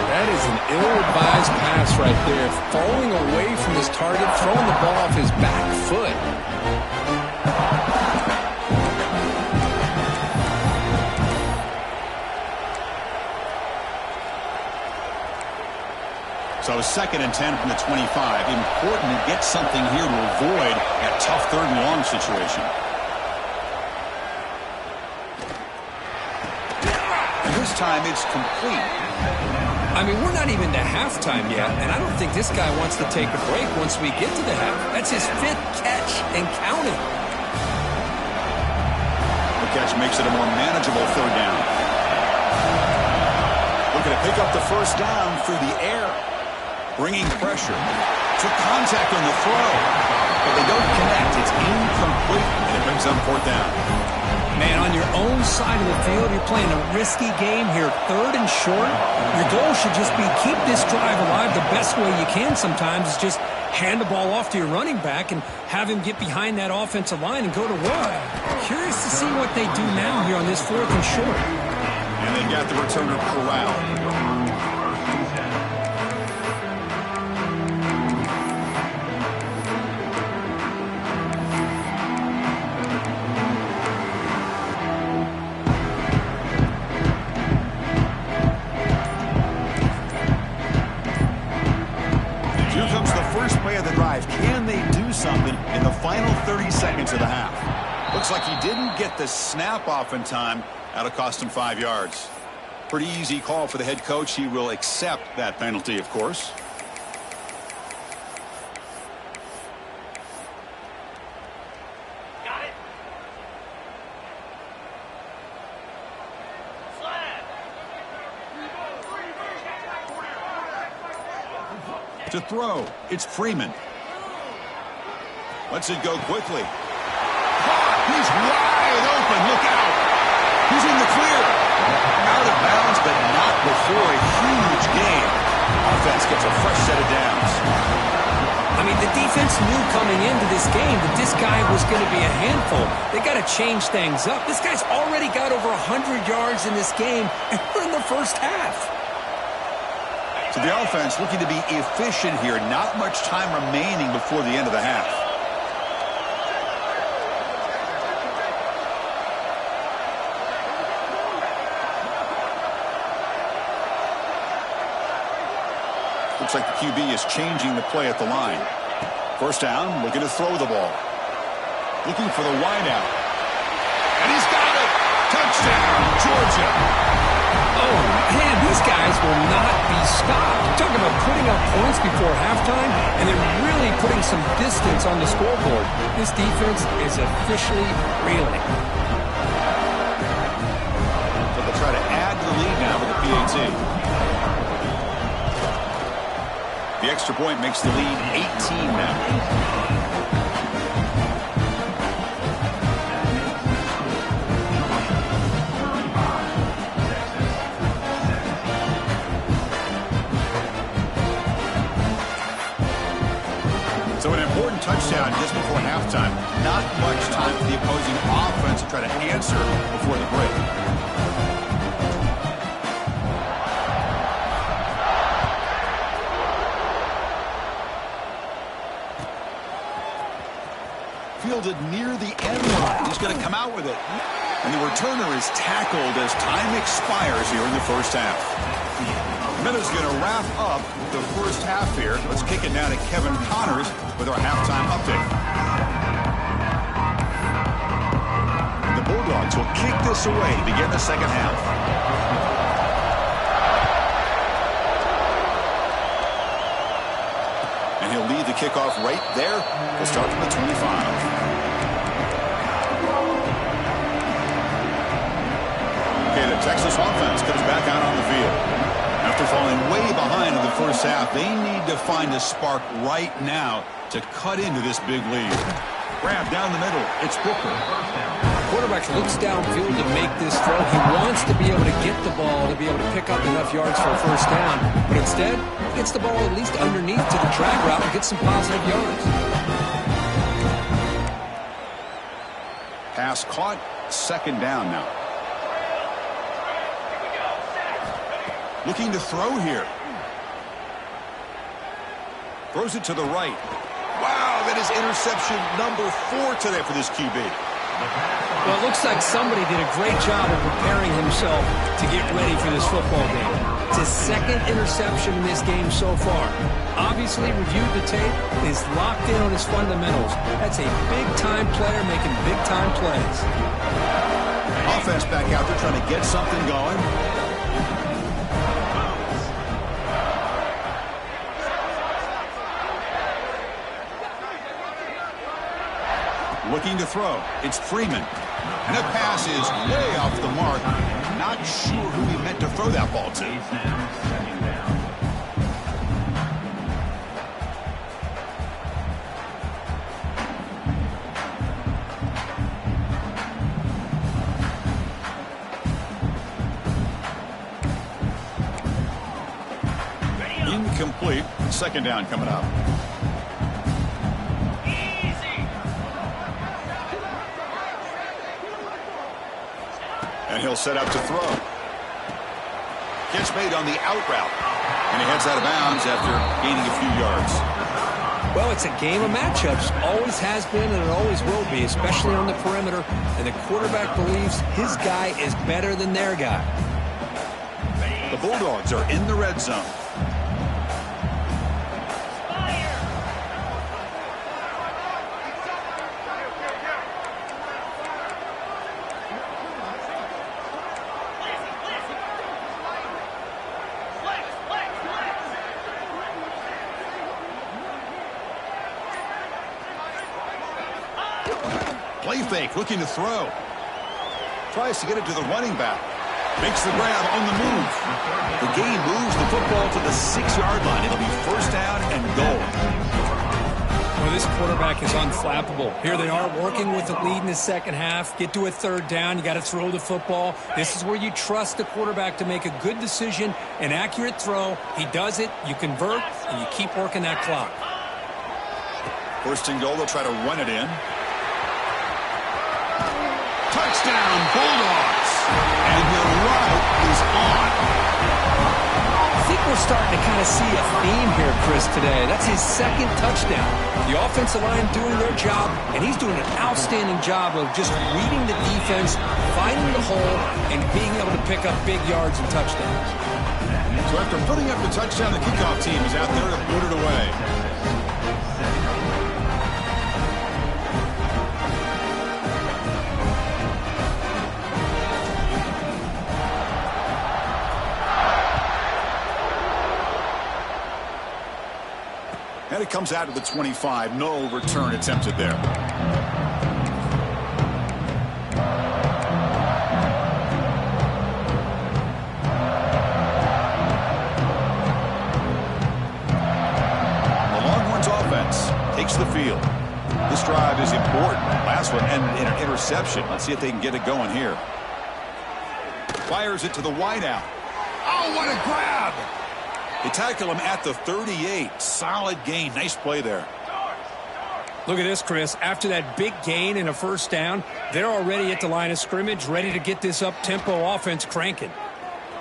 That is an ill-advised pass right there. Falling away from his target, throwing the ball off his back foot. So 2nd and 10 from the 25. Important to get something here to avoid that tough 3rd and long situation. And this time it's complete. I mean, we're not even to halftime yet, and I don't think this guy wants to take a break once we get to the half. That's his 5th catch and counting. The catch makes it a more manageable 3rd down. Looking to pick up the first down through the air. Bringing pressure. Took contact on the throw. But they don't connect. It's incomplete. And it brings up 4th down. Man, on your own side of the field, you're playing a risky game here. 3rd and short. Your goal should just be keep this drive alive the best way you can sometimes is just hand the ball off to your running back and have him get behind that offensive line and go to work. Curious to see what they do now here on this 4th and short. And they got the returner corralled. Can they do something in the final 30 seconds of the half? Looks like he didn't get the snap off in time. That'll cost him 5 yards. Pretty easy call for the head coach. He will accept that penalty, of course. To throw, it's Freeman. Lets it go quickly. Caught! He's wide open. Look out! He's in the clear. Out of bounds, but not before a huge gain. Offense gets a fresh set of downs. I mean, the defense knew coming into this game that this guy was going to be a handful. They got to change things up. This guy's already got over 100 yards in this game, and we're in the first half. So the offense looking to be efficient here. Not much time remaining before the end of the half. Looks like the QB is changing the play at the line. First down, looking to throw the ball. Looking for the wideout. And he's got it! Touchdown, Georgia! Oh, man, these guys will not be stopped. Talking about putting up points before halftime, and they're really putting some distance on the scoreboard. This defense is officially reeling. So they'll try to add to the lead now with the PAT. The extra point makes the lead 18 now. So an important touchdown just before halftime. Not much time for the opposing offense to try to answer before the break. Fielded near the end line. He's going to come out with it. And the returner is tackled as time expires here in the first half. Minutes going to wrap up the first half here. Let's kick it now to Kevin Connors with our halftime update. The Bulldogs will kick this away to begin the second half. And he'll lead the kickoff right there. We'll start from the 25. Okay, the Texas offense comes back out on the field. After falling way behind in the first half, they need to find a spark right now to cut into this big lead. Grab down the middle. It's Booker. Quarterback looks downfield to make this throw. He wants to be able to get the ball to be able to pick up enough yards for a first down. But instead, he gets the ball at least underneath to the drag route and gets some positive yards. Pass caught. Second down now. Looking to throw here. Throws it to the right. Wow, that is interception number 4 today for this QB. Well, it looks like somebody did a great job of preparing himself to get ready for this football game. It's his second interception in this game so far. Obviously reviewed the tape and is locked in on his fundamentals. That's a big-time player making big-time plays. Offense back out there trying to get something going. Looking to throw. It's Freeman. And the pass is way off the mark. Not sure who he meant to throw that ball to. Incomplete. Second down coming up. And he'll set up to throw. Catch made on the out route. And he heads out of bounds after gaining a few yards. Well, it's a game of matchups. Always has been and it always will be, especially on the perimeter. And the quarterback believes his guy is better than their guy. The Bulldogs are in the red zone. Play fake, looking to throw. Tries to get it to the running back. Makes the grab on the move. The gain moves the football to the 6-yard line. It'll be first down and goal. Well, this quarterback is unflappable. Here they are working with the lead in the second half. Get to a third down. You got to throw the football. This is where you trust the quarterback to make a good decision, an accurate throw. He does it. You convert, and you keep working that clock. First and goal. They'll try to run it in. Touchdown, Bulldogs. And the route is on. I think we're starting to kind of see a theme here, Chris, today. That's his second touchdown. The offensive line doing their job, and he's doing an outstanding job of just reading the defense, finding the hole, and being able to pick up big yards and touchdowns. So after putting up the touchdown, the kickoff team is out there to put it away. And it comes out to the 25. No return attempted there. The Longhorns offense takes the field. This drive is important. Last one ended in an interception. Let's see if they can get it going here. Fires it to the wideout. Oh, what a grab! They tackle him at the 38. Solid gain. Nice play there. Look at this, Chris. After that big gain and a first down, they're already at the line of scrimmage, ready to get this up-tempo offense cranking.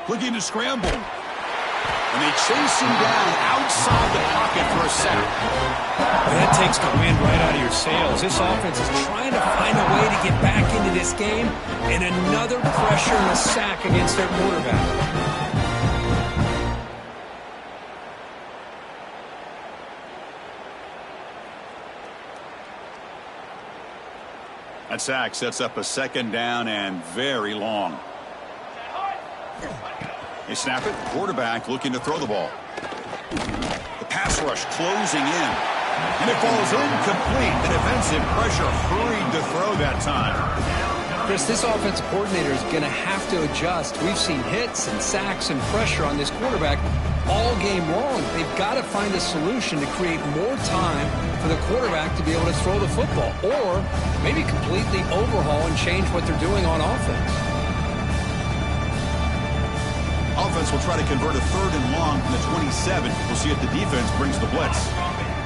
Looking to scramble. And they chase him down outside the pocket for a sack. Well, that takes the wind right out of your sails. This offense is trying to find a way to get back into this game, and another pressure and a sack against their quarterback. That sack sets up a second down and very long. They snap it. Quarterback looking to throw the ball. The pass rush closing in. And it falls incomplete. The defensive pressure hurried to throw that time. Chris, this offensive coordinator is going to have to adjust. We've seen hits and sacks and pressure on this quarterback all game long. They've got to find a solution to create more time for the quarterback to be able to throw the football, or maybe completely overhaul and change what they're doing on offense. Offense will try to convert a third and long from the 27. We'll see if the defense brings the blitz.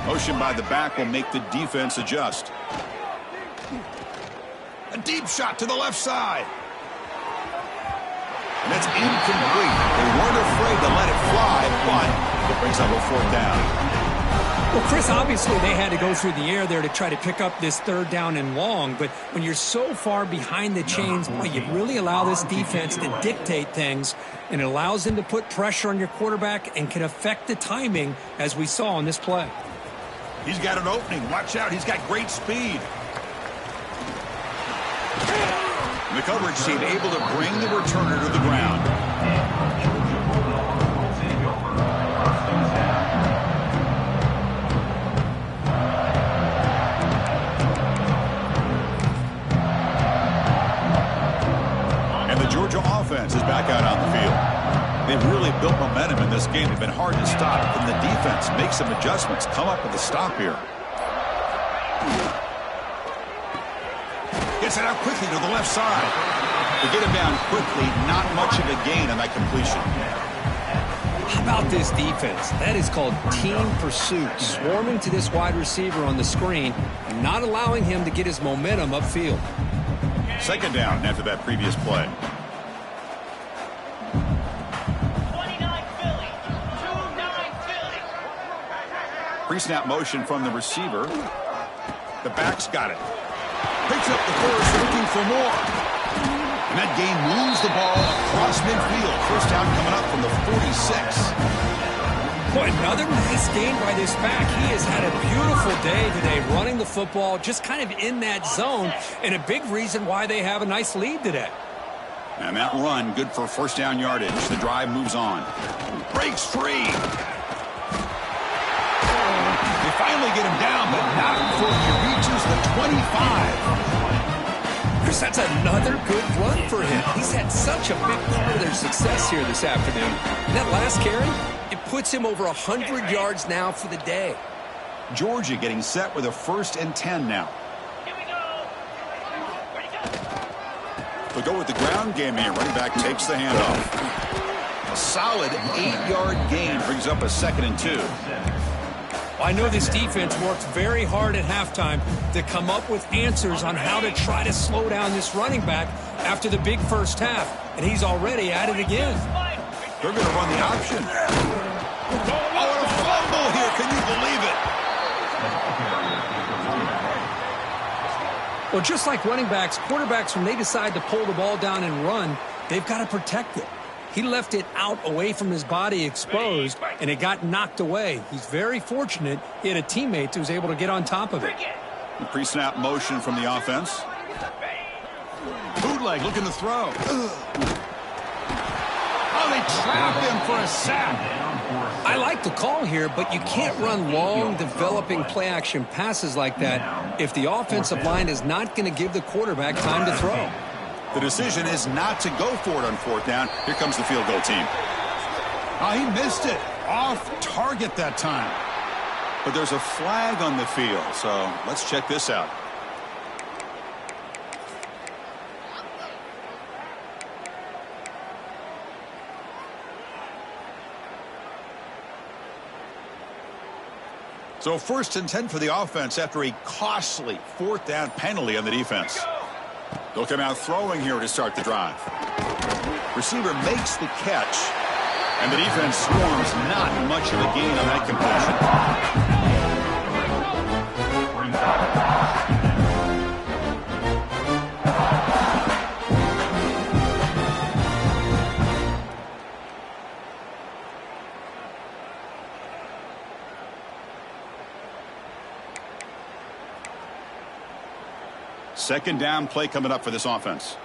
Motion by the back will make the defense adjust. A deep shot to the left side. And that's incomplete. They weren't afraid to let it fly, but it brings up a fourth down. Well, Chris, obviously they had to go through the air there to try to pick up this third down and long, but when you're so far behind the chains, boy, you really allow this defense to dictate things, and it allows them to put pressure on your quarterback and can affect the timing, as we saw on this play. He's got an opening. Watch out. He's got great speed. And the coverage team able to bring the returner to the ground. Offense is back out on the field. They've really built momentum in this game. They've been hard to stop, and the defense makes some adjustments, come up with a stop here. Gets it out quickly to the left side. They get him down quickly, not much of a gain on that completion. How about this defense? That is called team pursuit, swarming to this wide receiver on the screen and not allowing him to get his momentum upfield. Second down after that previous play. Pre-snap motion from the receiver. The back's got it. Picks up the first, looking for more. And that game moves the ball across midfield. First down coming up from the 46. Boy, another nice game by this back. He has had a beautiful day today running the football, just kind of in that zone, and a big reason why they have a nice lead today. And that run, good for first down yardage. The drive moves on. Breaks free. They finally get him down, but not before he reaches the 25. Bruce, that's another good run for him. He's had such a big part of their success here this afternoon. And that last carry, it puts him over 100 yards now for the day. Georgia getting set with a 1st and 10 now. They'll go with the ground game here. Running back takes the handoff. A solid 8-yard gain brings up a 2nd and 2. I know this defense worked very hard at halftime to come up with answers on how to try to slow down this running back after the big first half, and he's already at it again. They're going to run the option. Oh, and a fumble here. Can you believe it? Well, just like running backs, quarterbacks, when they decide to pull the ball down and run, they've got to protect it. He left it out away from his body exposed, and it got knocked away. He's very fortunate he had a teammate who was able to get on top of it. The pre-snap motion from the offense. Bootleg looking to throw. Oh, they trap him for a sack. I like the call here, but you can't run long, developing play-action passes like that if the offensive line is not going to give the quarterback time to throw. The decision is not to go for it on 4th down. Here comes the field goal team. Oh, he missed it. Off target that time. But there's a flag on the field, so let's check this out. So 1st and 10 for the offense after a costly 4th down penalty on the defense. They'll come out throwing here to start the drive. Receiver makes the catch, and the defense swarms. Not much of a gain on that completion. Second down play coming up for this offense.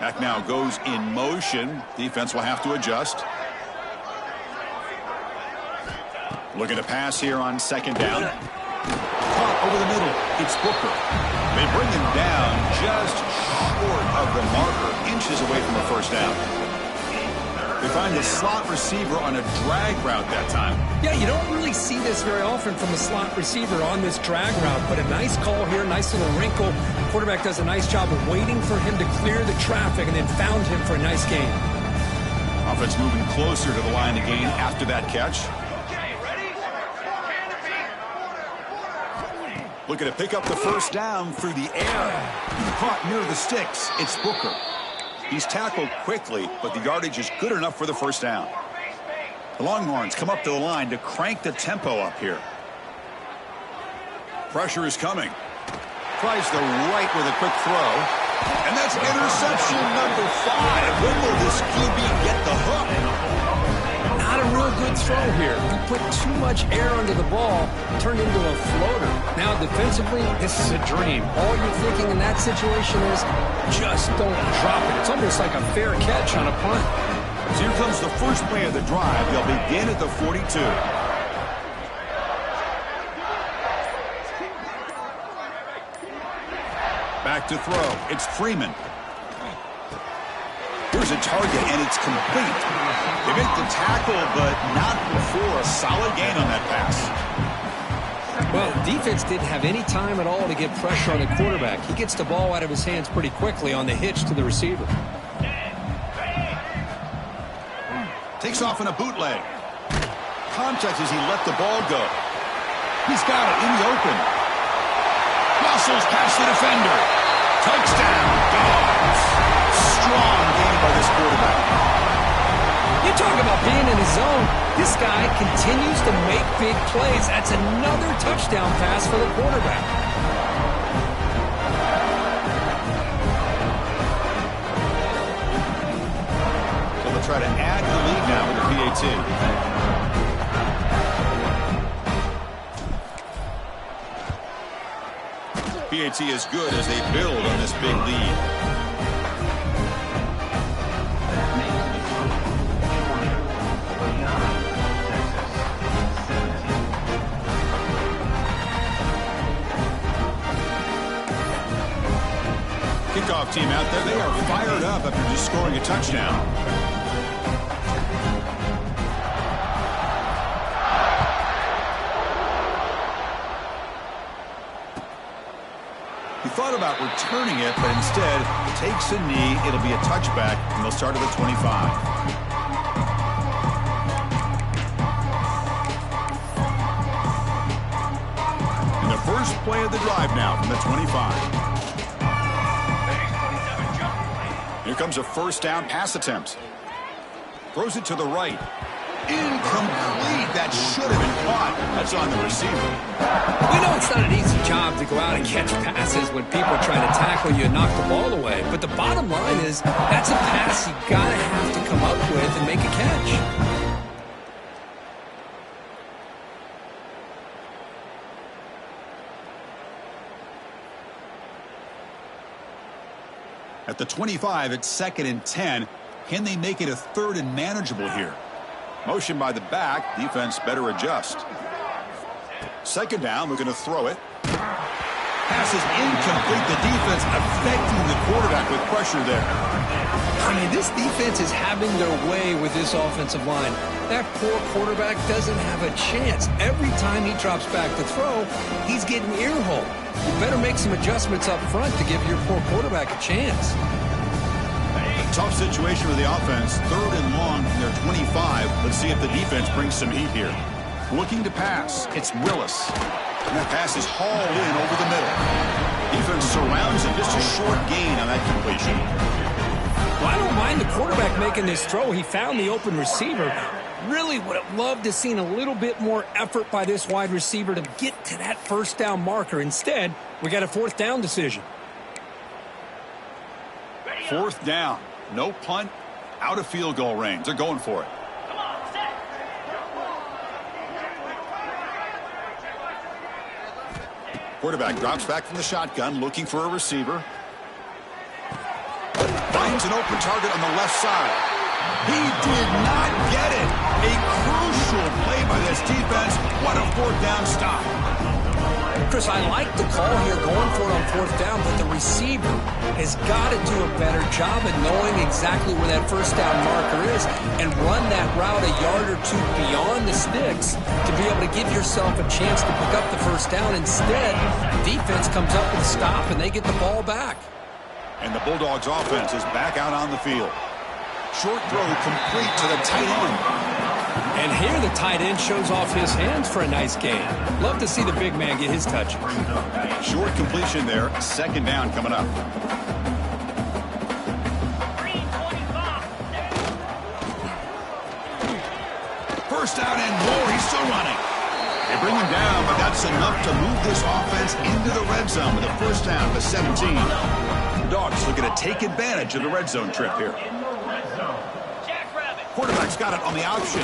Back now goes in motion. Defense will have to adjust. Looking to pass here on 2nd down. Caught over the middle. It's Booker. They bring him down just short of the marker, inches away from the 1st down. They find the slot receiver on a drag route that time. Yeah, you don't really see this very often from a slot receiver on this drag route, but a nice call here, nice little wrinkle. The quarterback does a nice job of waiting for him to clear the traffic and then found him for a nice gain. Offense moving closer to the line of gain after that catch. Looking to pick up the 1st down through the air. Caught near the sticks. It's Booker. He's tackled quickly, but the yardage is good enough for the 1st down. The Longhorns come up to the line to crank the tempo up here. Pressure is coming. Tries the right with a quick throw. And that's interception number 5. When will this QB get the hook? Not a real good throw here. You put too much air under the ball, turned into a floater. Now defensively, this is a dream. All you're thinking in that situation is just don't drop it. It's almost like a fair catch on a punt. So here comes the first play of the drive. They'll begin at the 42. Back to throw. It's Freeman. Here's a target, and it's complete. They make the tackle, but not before a solid gain on that pass. Well, defense didn't have any time at all to get pressure on the quarterback. He gets the ball out of his hands pretty quickly on the hitch to the receiver. Takes off in a bootleg. Contact as he let the ball go. He's got it in the open. Muscles past the defender. Touchdown, Dogs. Strong game by this quarterback. You talk about being in his zone. This guy continues to make big plays. That's another touchdown pass for the quarterback. So they'll try to add the lead now with the PAT. PAT is good as they build on this big lead. team out there, they are fired up after just scoring a touchdown. He thought about returning it, but instead takes a knee. It'll be a touchback, and they'll start at the 25. And the first play of the drive now from the 25. Here comes a first down pass attempt. Throws it to the right. Incomplete. That should have been caught. That's on the receiver. We know it's not an easy job to go out and catch passes when people are trying to tackle you and knock the ball away. But the bottom line is that's a pass you got to have to come up with and make a catch. At the 25, it's 2nd and 10. Can they make it a 3rd and manageable here? Motion by the back. Defense better adjust. 2nd down. We're going to throw it. Pass is incomplete. The defense affecting the quarterback with pressure there. I mean, this defense is having their way with this offensive line. That poor quarterback doesn't have a chance. Every time he drops back to throw, he's getting earholed. You better make some adjustments up front to give your poor quarterback a chance. Tough situation with the offense. 3rd and long from their 25. Let's see if the defense brings some heat here. Looking to pass. It's Willis. And that pass is hauled in over the middle. Defense surrounds him. Just a short gain on that completion. Well, I don't mind the quarterback making this throw. He found the open receiver. Really would have loved to seen a little bit more effort by this wide receiver to get to that first down marker. Instead, we got a 4th down decision. 4th down. No punt. Out of field goal range. They're going for it. Quarterback drops back from the shotgun, looking for a receiver. Finds an open target on the left side. He did not get it. A crucial play by this defense. What a 4th down stop. Chris, I like the call here going for it on 4th down, but the receiver has got to do a better job at knowing exactly where that first down marker is and run that route a yard or two beyond the sticks to be able to give yourself a chance to pick up the first down. Instead, defense comes up with a stop and they get the ball back. And the Bulldogs offense is back out on the field. Short throw complete to the tight end. And here the tight end shows off his hands for a nice gain. Love to see the big man get his touch. Short completion there. 2nd down coming up. First down and more. He's still running. They bring him down, but that's enough to move this offense into the red zone with a first down to 17. The Dogs looking to take advantage of the red zone trip here. Quarterback's got it on the option.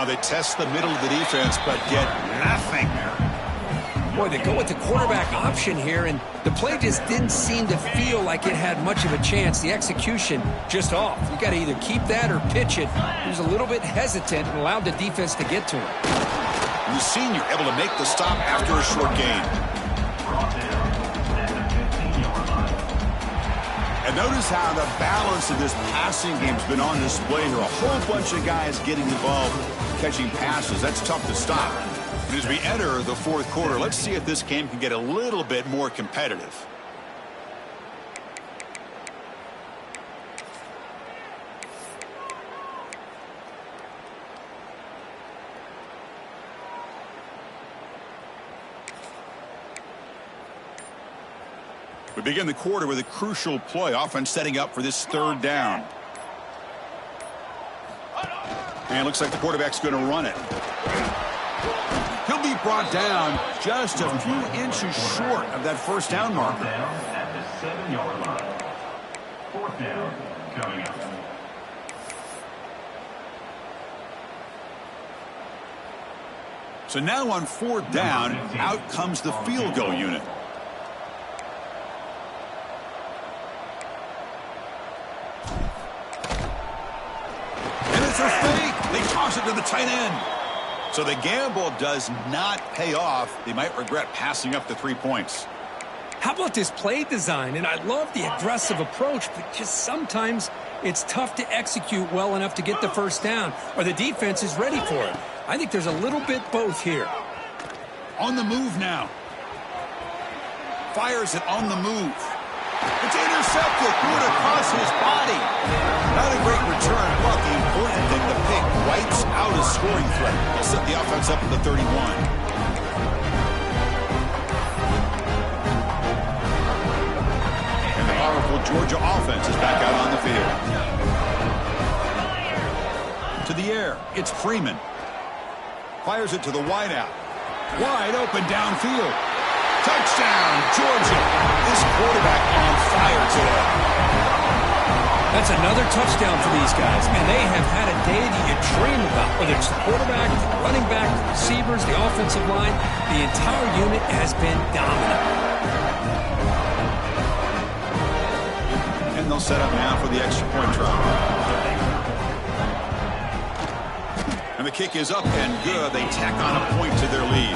They test the middle of the defense, but get nothing. Boy, they go with the quarterback option here, and the play just didn't seem to feel like it had much of a chance. The execution just off. You got to either keep that or pitch it. He was a little bit hesitant and allowed the defense to get to him. The senior able to make the stop after a short gain. And notice how the balance of this passing game has been on display here. A whole bunch of guys getting involved, catching passes. That's tough to stop. And as we enter the 4th quarter, let's see if this game can get a little bit more competitive. We begin the quarter with a crucial play. Offense setting up for this 3rd down. And it looks like the quarterback's going to run it. He'll be brought down just a few inches short of that first down marker. At the 7-yard line. 4th down coming up. So now on 4th down, out comes the field goal unit. And it's a fake. They toss it to the tight end. So the gamble does not pay off. They might regret passing up the 3 points. How about this play design? And I love the aggressive approach, but just sometimes it's tough to execute well enough to get the first down, or the defense is ready for it. I think there's a little bit both here. On the move now. Fires it on the move. It's intercepted. Threw it across his body. Not a great return, but the important thing, the pick wipes out a scoring threat. They'll set the offense up at the 31. And the powerful Georgia offense is back out on the field. To the air, it's Freeman. Fires it to the wideout. Wide open downfield. Touchdown, Georgia. This quarterback on fire today. That's another touchdown for these guys, and they have had a day that you dream about. Whether it's the quarterback, the running back, the receivers, the offensive line, the entire unit has been dominant. And they'll set up now for the extra point try. And the kick is up and good. They tack on a point to their lead.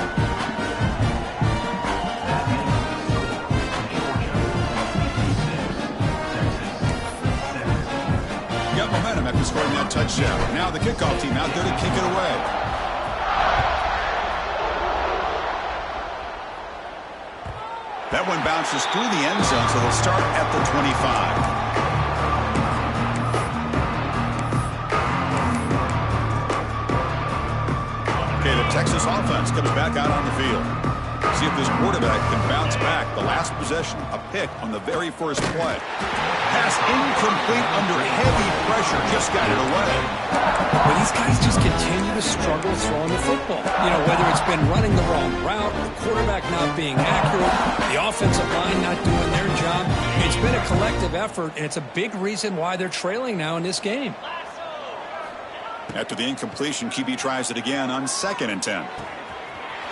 Got momentum after scoring that touchdown. Now the kickoff team out there to kick it away. That one bounces through the end zone, so they'll start at the 25. Okay, the Texas offense comes back out on the field. See if this quarterback can bounce back. The last possession, a pick on the very first play. Pass incomplete under heavy pressure. Just got it away. But these guys just continue to struggle throwing the football. You know, whether it's been running the wrong route, the quarterback not being accurate, the offensive line not doing their job. It's been a collective effort, and it's a big reason why they're trailing now in this game. After the incompletion, QB tries it again on 2nd and 10.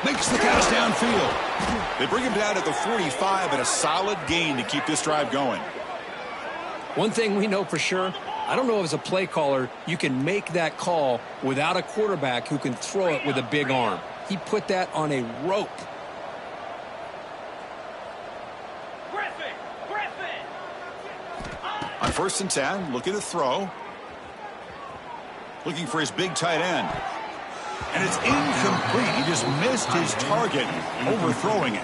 Makes the catch downfield. They bring him down at the 45, and a solid gain to keep this drive going. One thing we know for sure, I don't know if as a play caller you can make that call without a quarterback who can throw it with a big arm. He put that on a rope. On 1st and 10, looking to throw. Looking for his big tight end. And it's incomplete. He just missed his target, overthrowing it.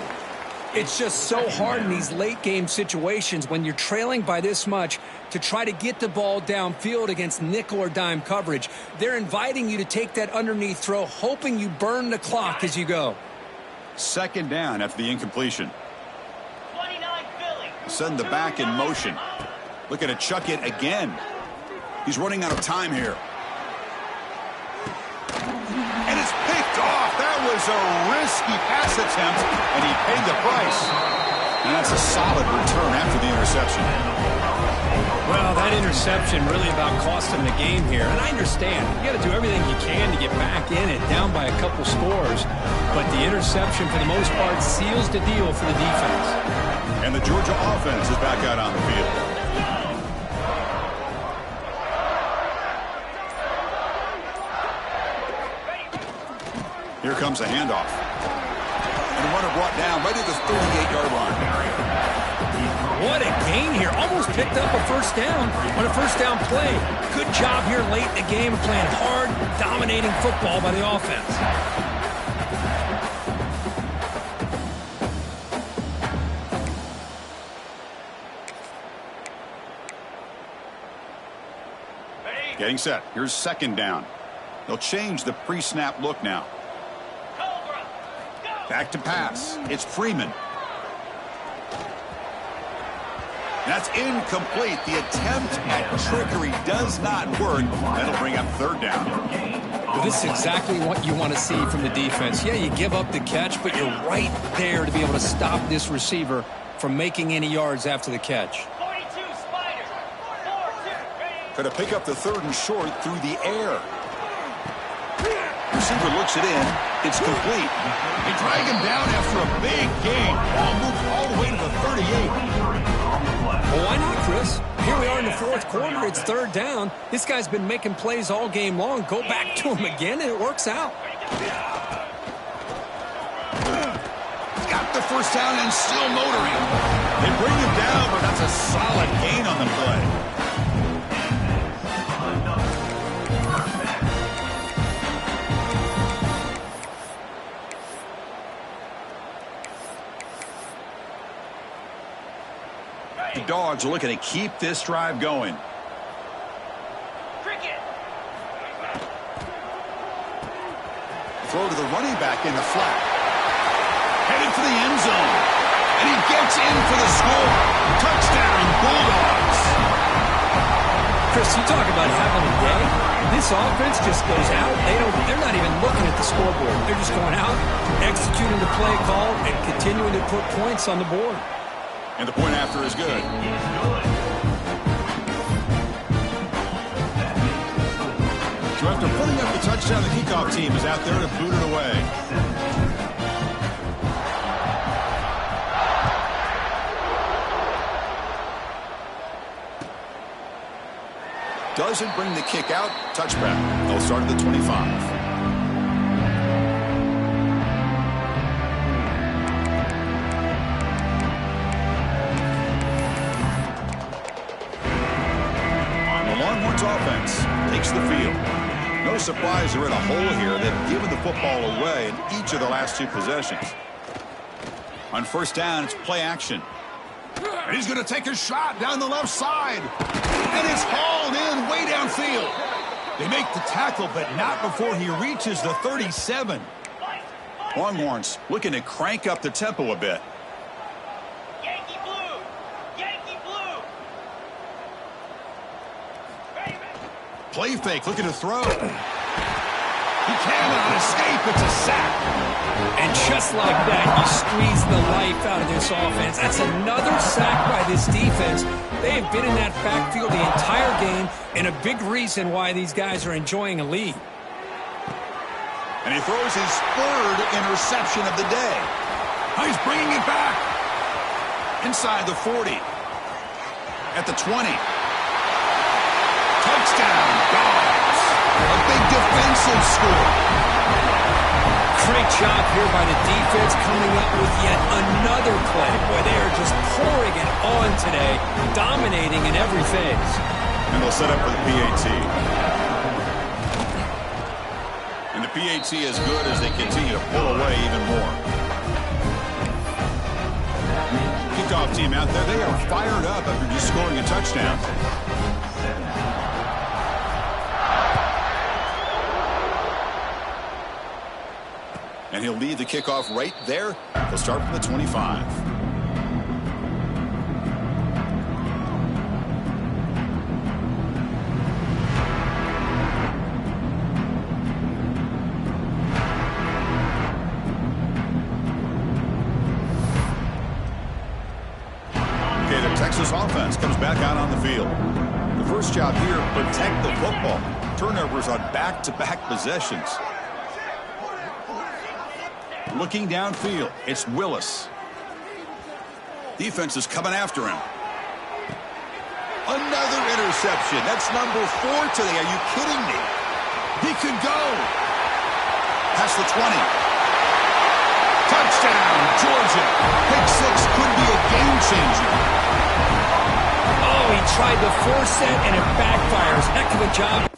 It's just so hard in these late game situations when you're trailing by this much to try to get the ball downfield against nickel or dime coverage. They're inviting you to take that underneath throw, hoping you burn the clock as you go. 2nd down after the incompletion. Send the back in motion. Looking to chuck it again. He's running out of time here. And it's picked off. That was a risky pass attempt, and he paid the price. And that's a solid return after the interception. Well, that interception really about cost him the game here. And I understand. You got to do everything you can to get back in it, down by a couple scores. But the interception, for the most part, seals the deal for the defense. And the Georgia offense is back out on the field. Here comes a handoff. And the runner brought down right at the 38-yard line. What a gain here. Almost picked up a first down on a first down play. Good job here late in the game playing hard, dominating football by the offense. Getting set. Here's 2nd down. They'll change the pre-snap look now. Back to pass. It's Freeman. That's incomplete. The attempt at trickery does not work. That'll bring up 3rd down. Well, this is exactly what you want to see from the defense. Yeah, you give up the catch, but you're right there to be able to stop this receiver from making any yards after the catch. Going to pick up the 3rd and short through the air. Receiver looks it in. It's complete. They drag him down after a big gain. Ball moves all the way to the 38. Well, why not, Chris? Here we are in the 4th quarter. It's 3rd down. This guy's been making plays all game long. Go back to him again, and it works out. He's got the first down and still motoring. They bring him down, but that's a solid gain on the play. The Dogs are looking to keep this drive going. Throw to the running back in the flat. Headed for the end zone. And he gets in for the score. Touchdown, Bulldogs. Chris, you talk about having a day. This offense just goes out. They're not even looking at the scoreboard. They're just going out, executing the play call, and continuing to put points on the board. And the point after is good. So after putting up the touchdown, the kickoff team is out there to boot it away. Doesn't bring the kick out. Touchback. They'll start at the 25. Offense takes the field. No surprise they're in a hole here. They've given the football away in each of the last two possessions. On first down, it's play action. And he's going to take a shot down the left side. And it's hauled in way downfield. They make the tackle, but not before he reaches the 37. Longhorns looking to crank up the tempo a bit. Play fake, looking to throw. He cannot escape. It's a sack. And just like that, you squeeze the life out of this offense. That's another sack by this defense. They have been in that backfield the entire game, and a big reason why these guys are enjoying a lead. And he throws his third interception of the day. He's bringing it back. Inside the 40. At the 20. Touchdown, Dogs. A big defensive score. Great job here by the defense coming up with yet another play. Boy, they are just pouring it on today, dominating in every phase. And they'll set up for the PAT. And the PAT is good as they continue to pull away even more. Kickoff team out there, they are fired up after just scoring a touchdown. And he'll lead the kickoff right there. They'll start from the 25. Okay, the Texas offense comes back out on the field. The first job here, protect the football. Turnovers on back-to-back possessions. Looking downfield, it's Willis. Defense is coming after him. Another interception. That's number 4 today. Are you kidding me? He could go. Past the 20. Touchdown, Georgia. Pick 6 could be a game changer. Oh, he tried to force it, and it backfires. Heck of a job.